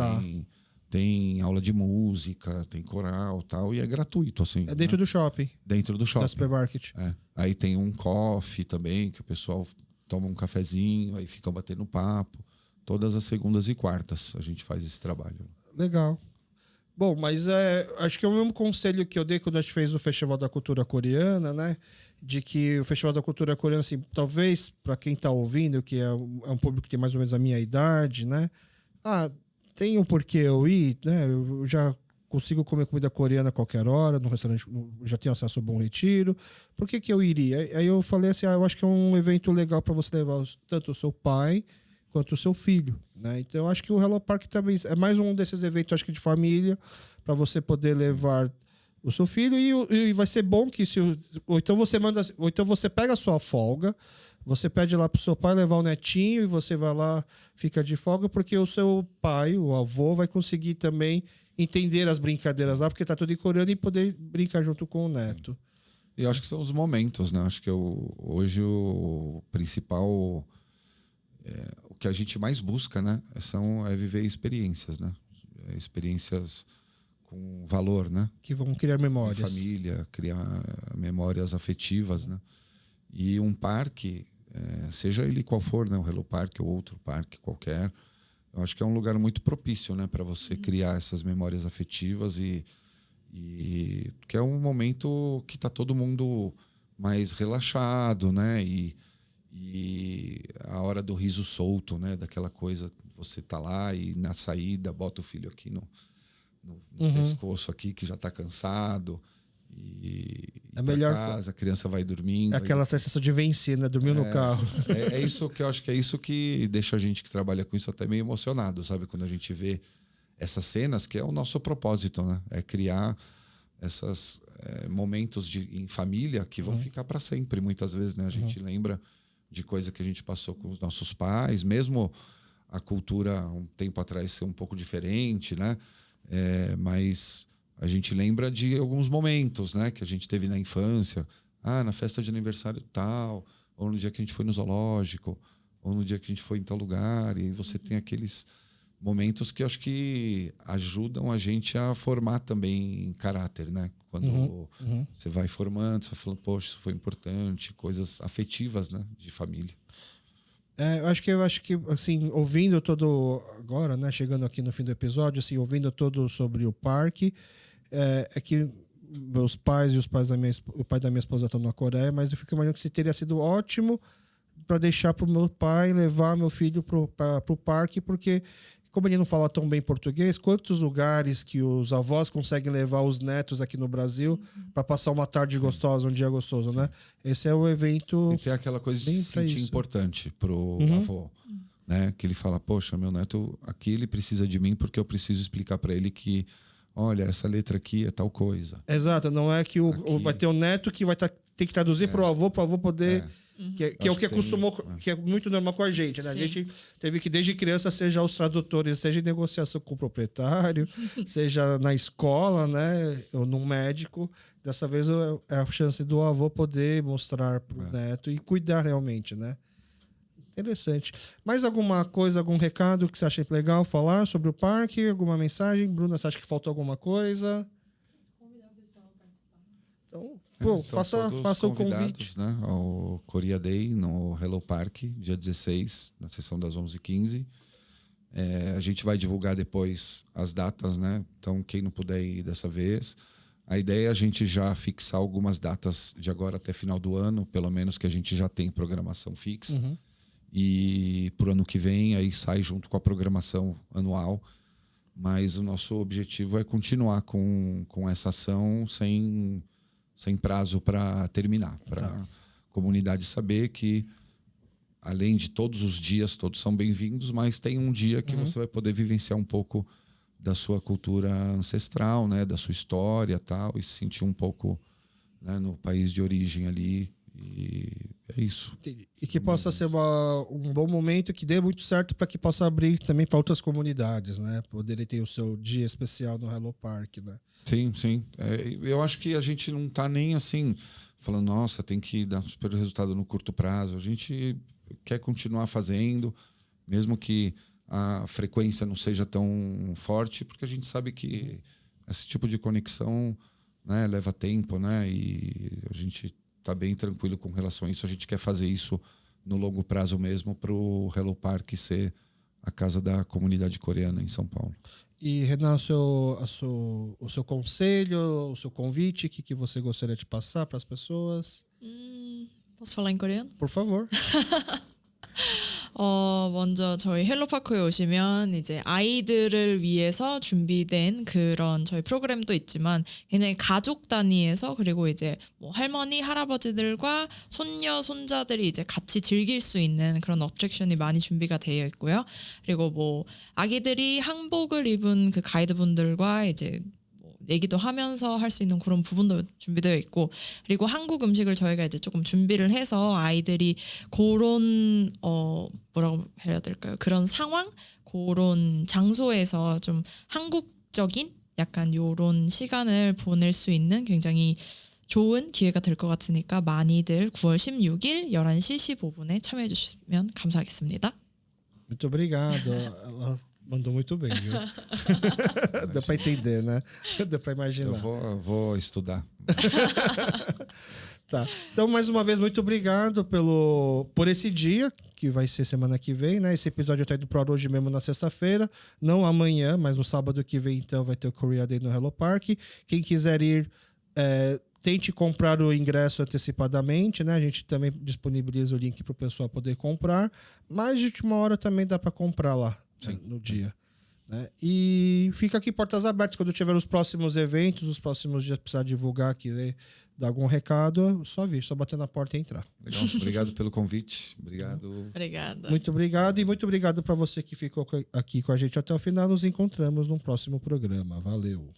tem aula de música, tem coral e tal, e é gratuito, assim. É dentro do shopping. Dentro do shopping. Da supermarket. Aí tem um coffee também, que o pessoal toma um cafezinho, aí ficam batendo papo. Todas as segundas e quartas a gente faz esse trabalho. Legal. Bom, mas acho que é o mesmo conselho que eu dei quando a gente fez o Festival da Cultura Coreana, né? De que o Festival da Cultura Coreana, assim, talvez para quem está ouvindo, que é um público que tem mais ou menos a minha idade, né? Tem um porquê eu ir, né? Eu já consigo comer comida coreana a qualquer hora, no restaurante, já tenho acesso ao Bom Retiro. Por que eu iria? Aí eu falei assim, eu acho que é um evento legal para você levar tanto o seu pai quanto o seu filho, né? Então eu acho que o Hello Park também é mais um desses eventos, acho que de família, para você poder levar o seu filho e vai ser bom que ou então você pega a sua folga, você pede lá pro seu pai levar o netinho e você vai lá, fica de folga, porque o seu pai, o avô, vai conseguir também entender as brincadeiras lá, porque tá tudo em coreano, e poder brincar junto com o neto. E eu acho que são os momentos, né? Acho que hoje o principal... o que a gente mais busca, né? É viver experiências, né? Experiências com valor, né? Que vão criar memórias. Família, criar memórias afetivas, né? E um parque, seja ele qual for, né? O Hello Park ou outro parque qualquer, eu acho que é um lugar muito propício, né? Para você criar essas memórias afetivas e que é um momento que tá todo mundo mais relaxado, né? E a hora do riso solto, né? Daquela coisa, você tá lá e na saída bota o filho aqui no pescoço aqui, que já tá cansado, e melhor casa, a criança vai dormindo. Aquela sensação de vencer, né? Dormiu no carro. É isso que eu acho que é isso que deixa a gente que trabalha com isso até meio emocionado, sabe? Quando a gente vê essas cenas, que é o nosso propósito, né? É criar esses momentos em família que vão ficar para sempre, muitas vezes, né? A gente lembra de coisa que a gente passou com os nossos pais, mesmo a cultura um tempo atrás ser um pouco diferente, né? Mas a gente lembra de alguns momentos, né, que a gente teve na infância, na festa de aniversário tal, ou no dia que a gente foi no zoológico, ou no dia que a gente foi em tal lugar, e você tem aqueles momentos que eu acho que ajudam a gente a formar também caráter, né? Quando você vai formando, você vai falando, poxa, isso foi importante, coisas afetivas, né, de família. Eu acho que assim, ouvindo todo agora, né, chegando aqui no fim do episódio, assim, ouvindo todo sobre o parque, que meus pais e o pai da minha esposa estão na Coreia, mas eu fico imaginando que teria sido ótimo para deixar para o meu pai levar meu filho para o parque, porque como ele não fala tão bem português, quantos lugares que os avós conseguem levar os netos aqui no Brasil para passar uma tarde gostosa, um dia gostoso, né? Esse é o evento. E tem aquela coisa de se sentir importante pro avô, né? Que ele fala, poxa, meu neto aqui ele precisa de mim porque eu preciso explicar para ele que, olha, essa letra aqui é tal coisa. Exato, não é que vai ter o neto que vai ter que traduzir pro avô poder... Que é o que acostumou, que é muito normal com a gente, né? Sim. A gente teve que, desde criança, seja os tradutores, seja em negociação com o proprietário, seja na escola, né? Ou num médico. Dessa vez é a chance do avô poder mostrar pro neto e cuidar realmente, né? Interessante. Mais alguma coisa, algum recado que você acha legal falar sobre o parque? Alguma mensagem? Bruna, você acha que faltou alguma coisa? Convidar o pessoal a participar. Então... Bom, faça o convite. Né, ao Korea Day, no Hello Park, dia 16, na sessão das 11h15. A gente vai divulgar depois as datas, né? Então, quem não puder ir dessa vez. A ideia é a gente já fixar algumas datas de agora até final do ano, pelo menos que a gente já tem programação fixa. E pro ano que vem, aí sai junto com a programação anual. Mas o nosso objetivo é continuar com essa ação sem prazo para terminar, para a comunidade saber que, além de todos os dias, todos são bem-vindos, mas tem um dia que você vai poder vivenciar um pouco da sua cultura ancestral, né, da sua história tal, e se sentir um pouco, né, no país de origem ali. E é isso. E que possa ser um bom momento, que dê muito certo para que possa abrir também para outras comunidades, né? Poderem ter o seu dia especial no Hello Park, né? Sim, sim. Eu acho que a gente não está nem assim falando, nossa, tem que dar um super resultado no curto prazo. A gente quer continuar fazendo, mesmo que a frequência não seja tão forte, porque a gente sabe que esse tipo de conexão, né, leva tempo, né? E a gente está bem tranquilo com relação a isso. A gente quer fazer isso no longo prazo mesmo, para o Hello Park ser a casa da comunidade coreana em São Paulo. E, Renan, o seu conselho, o seu convite, o que você gostaria de passar para as pessoas? Posso falar em coreano? Por favor. 먼저 저희 헬로파크에 오시면 이제 아이들을 위해서 준비된 그런 저희 프로그램도 있지만 굉장히 가족 단위에서 그리고 이제 뭐 할머니, 할아버지들과 손녀, 손자들이 이제 같이 즐길 수 있는 그런 어트랙션이 많이 준비가 되어 있고요. 그리고 뭐 아기들이 한복을 입은 그 가이드분들과 이제 얘기도 하면서 할 수 있는 그런 부분도 준비되어 있고, 그리고 한국 음식을 저희가 이제 조금 준비를 해서 아이들이 그런 뭐라고 해야 될까요? 그런 상황, 그런 장소에서 좀 한국적인 약간 요런 시간을 보낼 수 있는 굉장히 좋은 기회가 될 것 같으니까 많이들 9월 16일 11시 15분에 참여해 주시면 감사하겠습니다. Muito obrigado. Ela mandou muito bem, viu? Deu para entender, né? Deu para imaginar. Eu vou estudar. Tá. Então, mais uma vez, muito obrigado por esse dia, que vai ser semana que vem, né? Esse episódio tá indo pro ar hoje mesmo na sexta-feira, não amanhã, mas no sábado que vem, então, vai ter o Korea Day no Hello Park. Quem quiser ir, tente comprar o ingresso antecipadamente, né? A gente também disponibiliza o link pro pessoal poder comprar, mas de última hora também dá para comprar lá. Sim. No dia, né? E fica aqui portas abertas quando tiver os próximos eventos, os próximos dias, precisar divulgar aqui, né? Dar algum recado, só vir, só bater na porta e entrar. Legal. Obrigado pelo convite. Obrigado. Obrigada. Muito obrigado, e muito obrigado para você que ficou aqui com a gente até o final. Nos encontramos no próximo programa. Valeu.